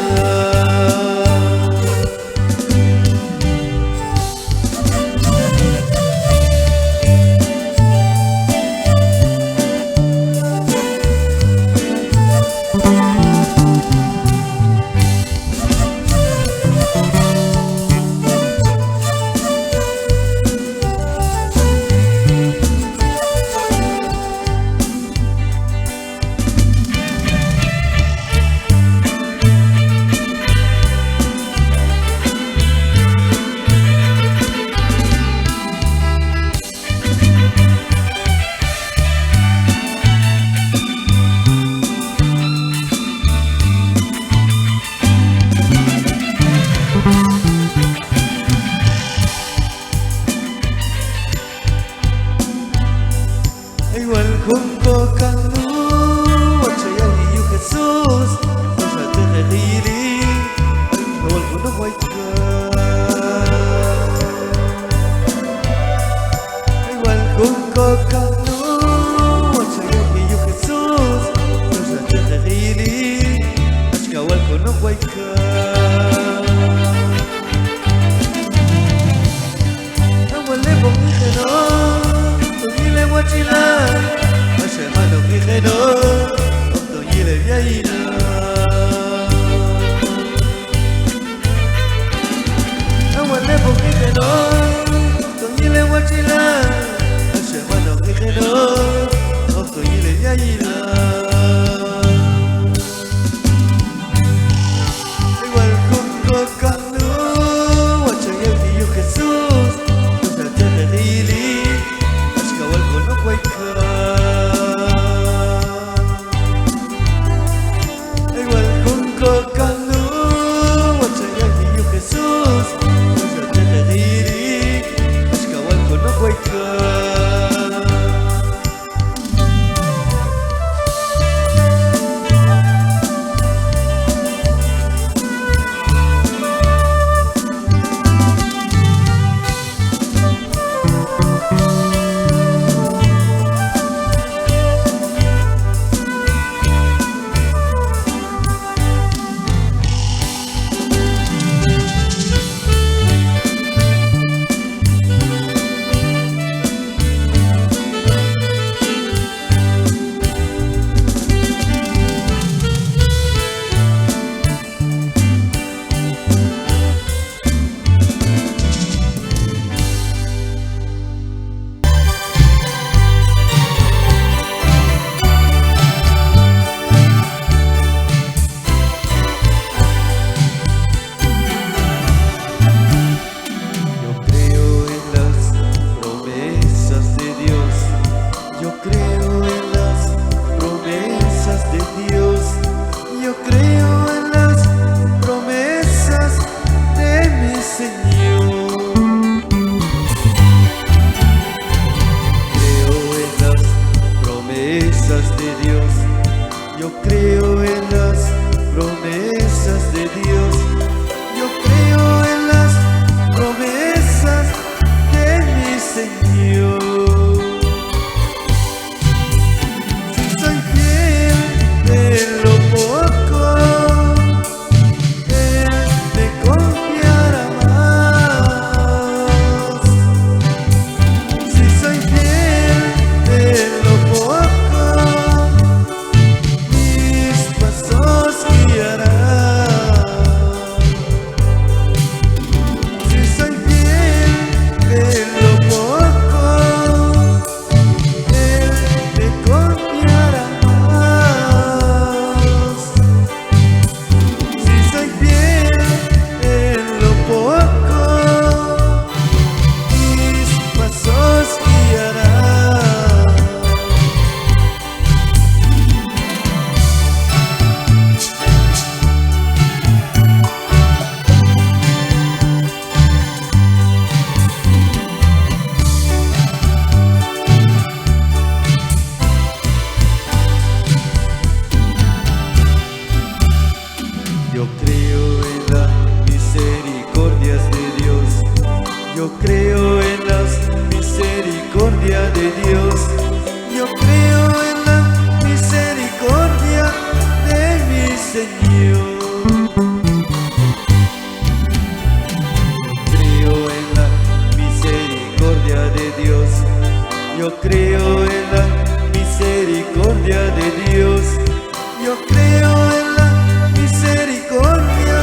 Speaker 1: Igual junto kanu Wachayagi yu Jesus Ushate regili Igual kuno waika Igual junto kanu Wachayagi yu Jesus Ushate regili Ashkawal kuno waika Awale bo mijeno Otoñile wachila Semano ijeno Otoñile viaila Awale bo mijeno Otoñile wachila Semano ijeno Otoñile viaila Igual kuko kanu Wachayagi yu Jesus Ushate regili Ashkawal kono waika Dios. Yo creo en la misericordia de mi Señor. Creo en la misericordia de Dios. Yo creo en la misericordia de Dios. Yo creo en la misericordia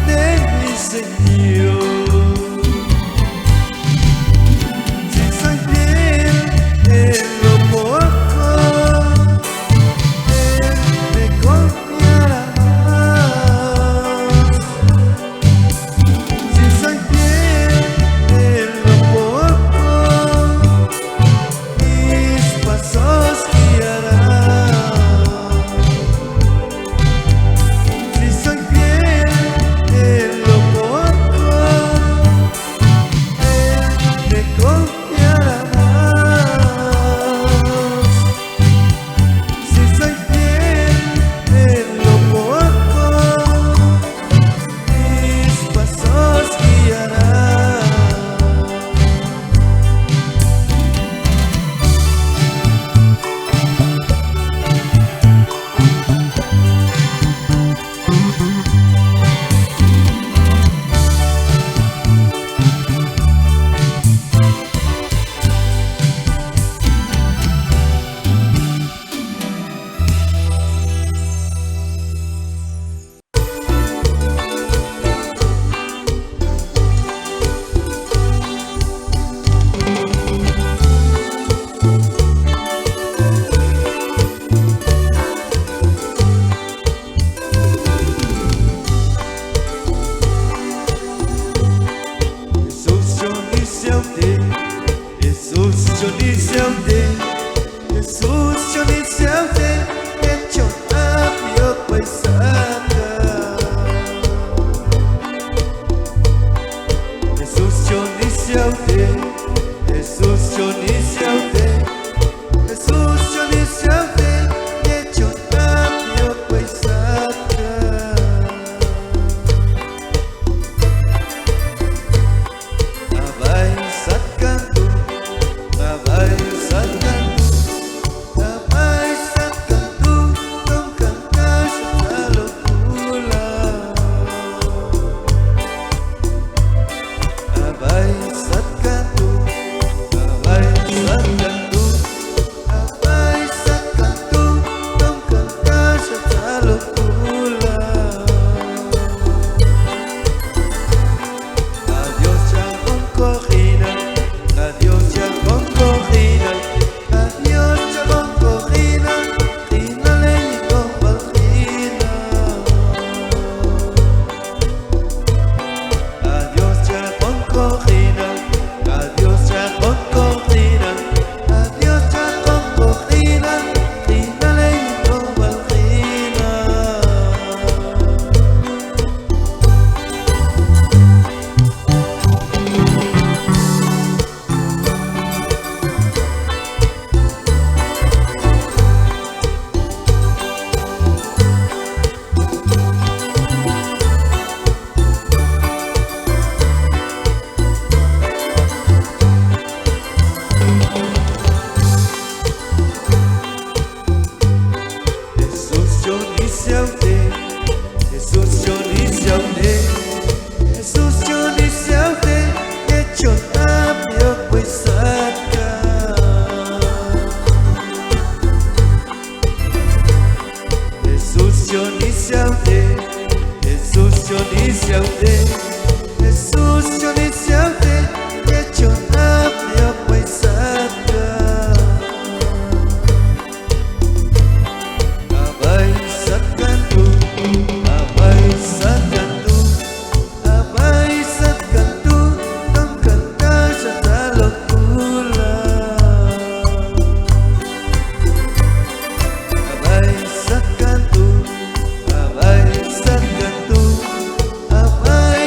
Speaker 1: de mi Señor. Si soy fiel en lo poco, Él me confiará más. Si soy fiel en lo poco, mis pasos guiará. Si soy fiel en lo poco, Él me confiará más. Si soy fiel en lo poco, mis pasos guiará. Jesus, yo disse ao Te, Jesus, yo disse ao Te, que yo amo paisaka. Jesus, yo disse ao Te, Jesus, yo disse ao Te, Jesus, yo disse ao Te, que yo amo paisaka. Abay satkantu, abay satkantu, abay satkantu, tong kantas sa locura. Abay satkantu, abay satkantu, abay satkantu, tong kantas sa locura. Adiós ya con cogida, adiós ya con cogida, adiós ya con cogida, Trina le digo Valgina. Adiós ya con cogida, adiós ya con cogida, adiós ya con cogida, Trina le digo Valgina. Jesus, yo disse ao Te, Jesus, yo disse ao Te, Jesus, yo disse ao Te, que yo amo paisaka. Jesus, yo disse ao Te, Jesus, yo disse ao Te, Jesus, yo disse ao Te, que yo amo paisaka. Abay satkantu, abay satkantu, abay satkantu, tong kantas sa locura. Abay satkantu, abay satkantu, abay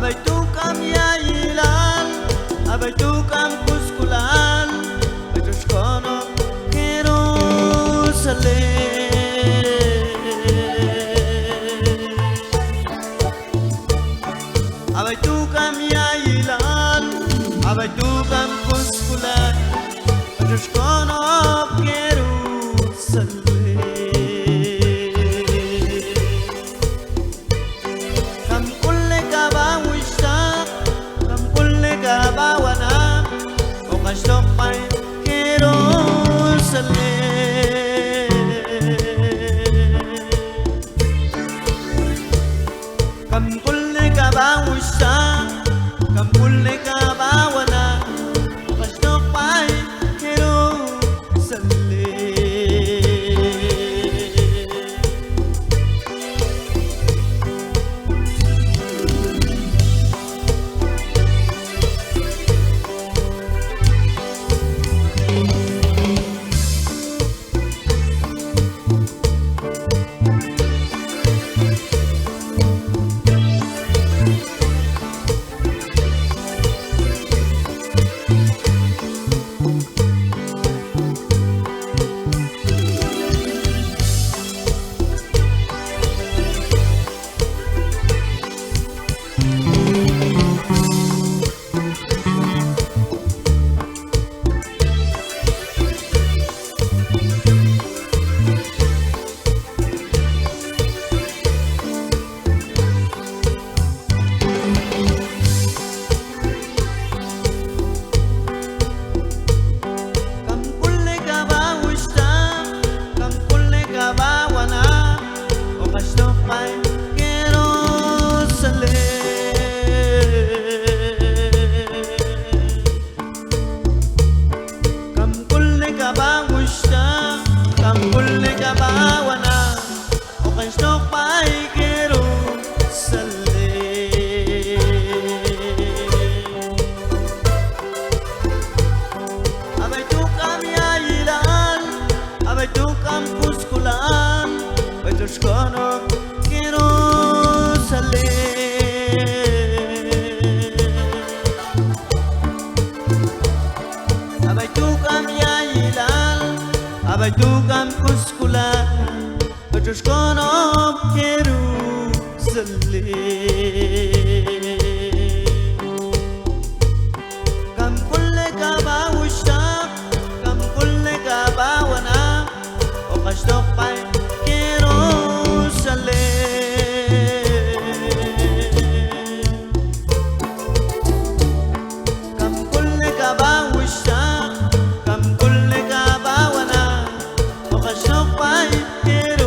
Speaker 2: abay tukam yayilan, abay tukam kuskulan, Betushkono Jerusalem. Abay tukam yayilan, abay tukam kuskulan, Betushkono Jerusalem. Stopay Jerusalem. Kam kulle ka bawisa, kam kulle ka bawana, stopay Jerusalem. Betushkono Jerusalem. Abay tukam yayilan, abay tukam kuskulan, Betushkono Jerusalem. Kam kulle ka bawista, kam kulle ka bawana, Stopay Jerusalem. Kam kulle ka bawista, kam kulle ka bawana, Stopay Jerusalem.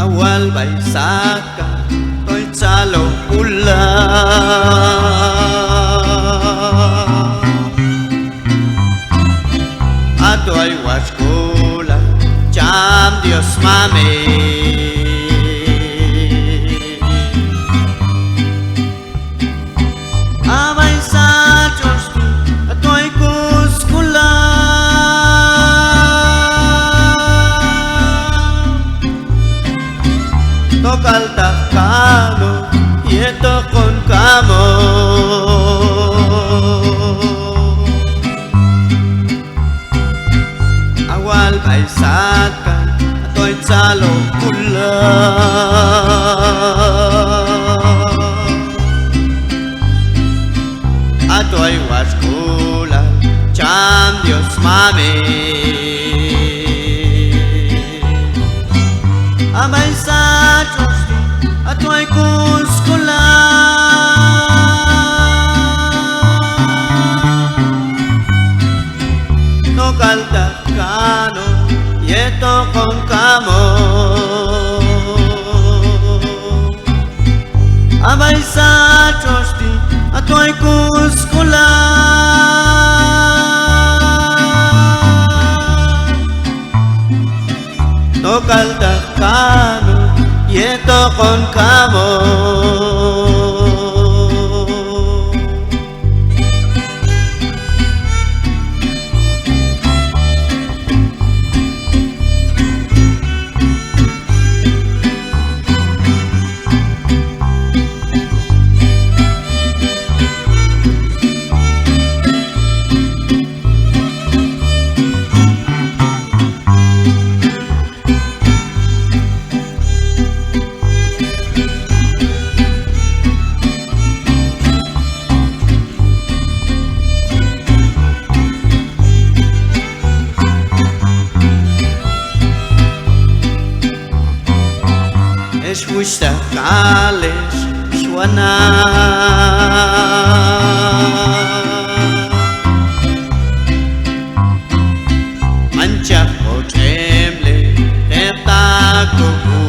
Speaker 2: awal bay saka toy chalo pula atoy washkula cham Dios mame abay sa Diyos tu atoy kuskula tokal takano yeto kon kamo awal bay saka atoy chalo pula atoy washkula cham Dios mame amay sa Diyos atoy kuskula tokal takano yeto kon kamo amay sa Diyos atoy kuskula tokal takano yeto kon kamo Escucha cales suana mancha o tremble teta kuku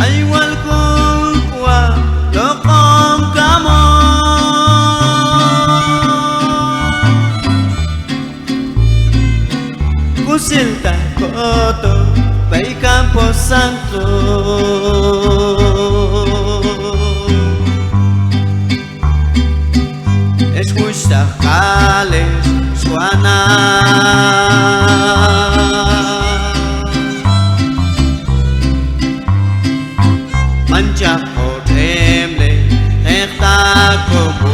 Speaker 2: ay wal kung kwa lokong kamo kusilta koto bay Campo Santo escucha cales suana mancha o tremble está como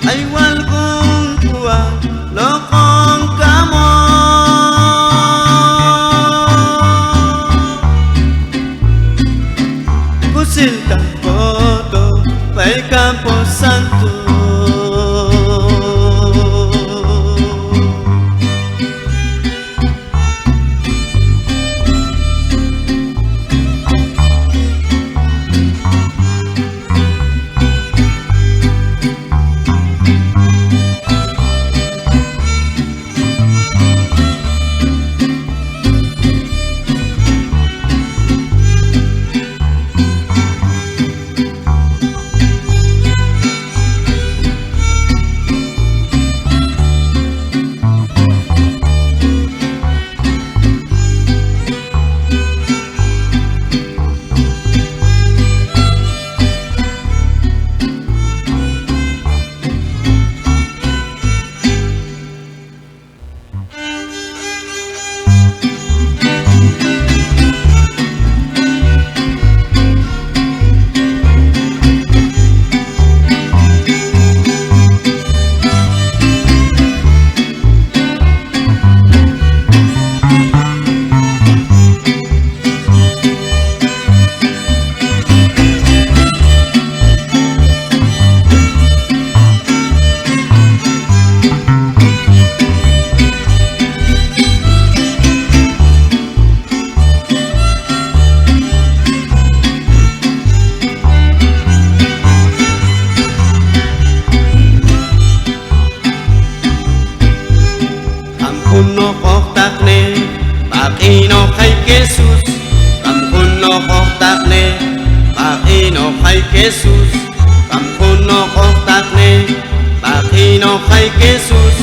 Speaker 2: ay wal kung kuwa lokong kamo kusilta koto bay Campo Bakino kay Jesus kampuno ko takne Bakino kay Jesus kampuno ko takne Bakino kay Jesus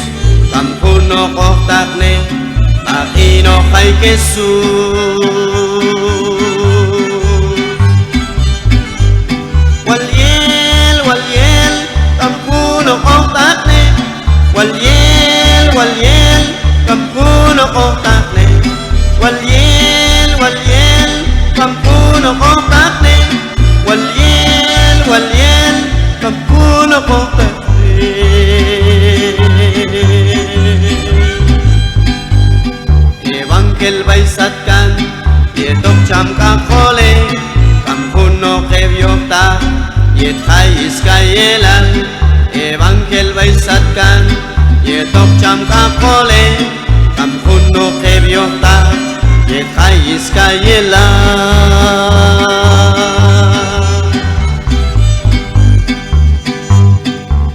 Speaker 2: kampuno ko takne Bakino kay Jesus Walyel kampuno ko takne Walyel kampuno ko takne Walyel kampuno ko takne Walyel kampuno ko takne Evangel baisatkan Yetok cham ka kole kampuno ke vyokta Yet khai iskayelan Evangel baisatkan Yetok cham ka kole kampuno ke vyokta Yet khai iskayelan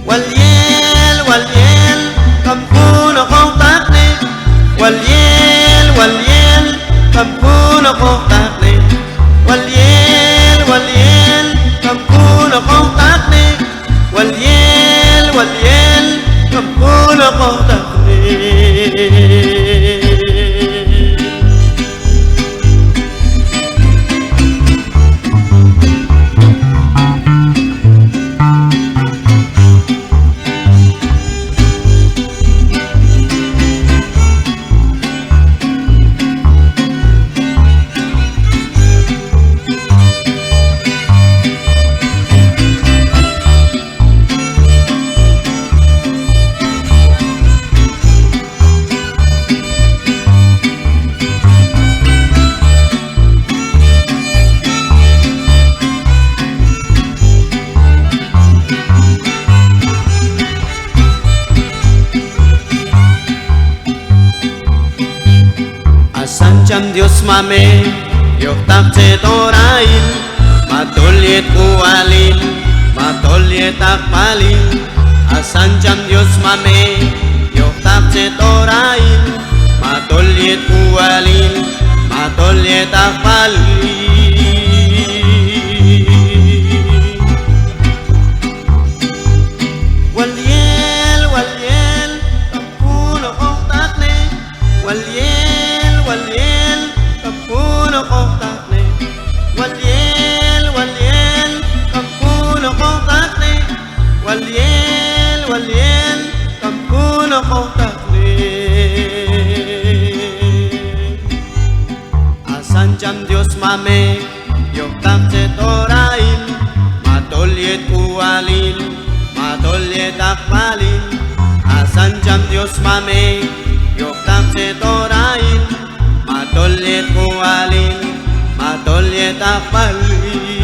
Speaker 2: Walyel kampuno ko takne Walyel kampuno ko takne Walyel kampuno ko takne Walyel kampuno ko takne Sanjam Dios mame Yok tak cetorain Matolyet kualin Matolyet akpalin Sanjam Dios mame Yok tak cetorain Matolyet kualin Matolyet akpalin Walyel kampuno ko takne Walyel kampuno ko takne Walyel kampuno ko takne Walyel kampuno ko takne Sanjam Dios mame Yok tak cetorain Matolyet kualin Matolyet akpalin Sanjam Dios mame Yok tak cetorain Matolyet kualin Matolyet akpalin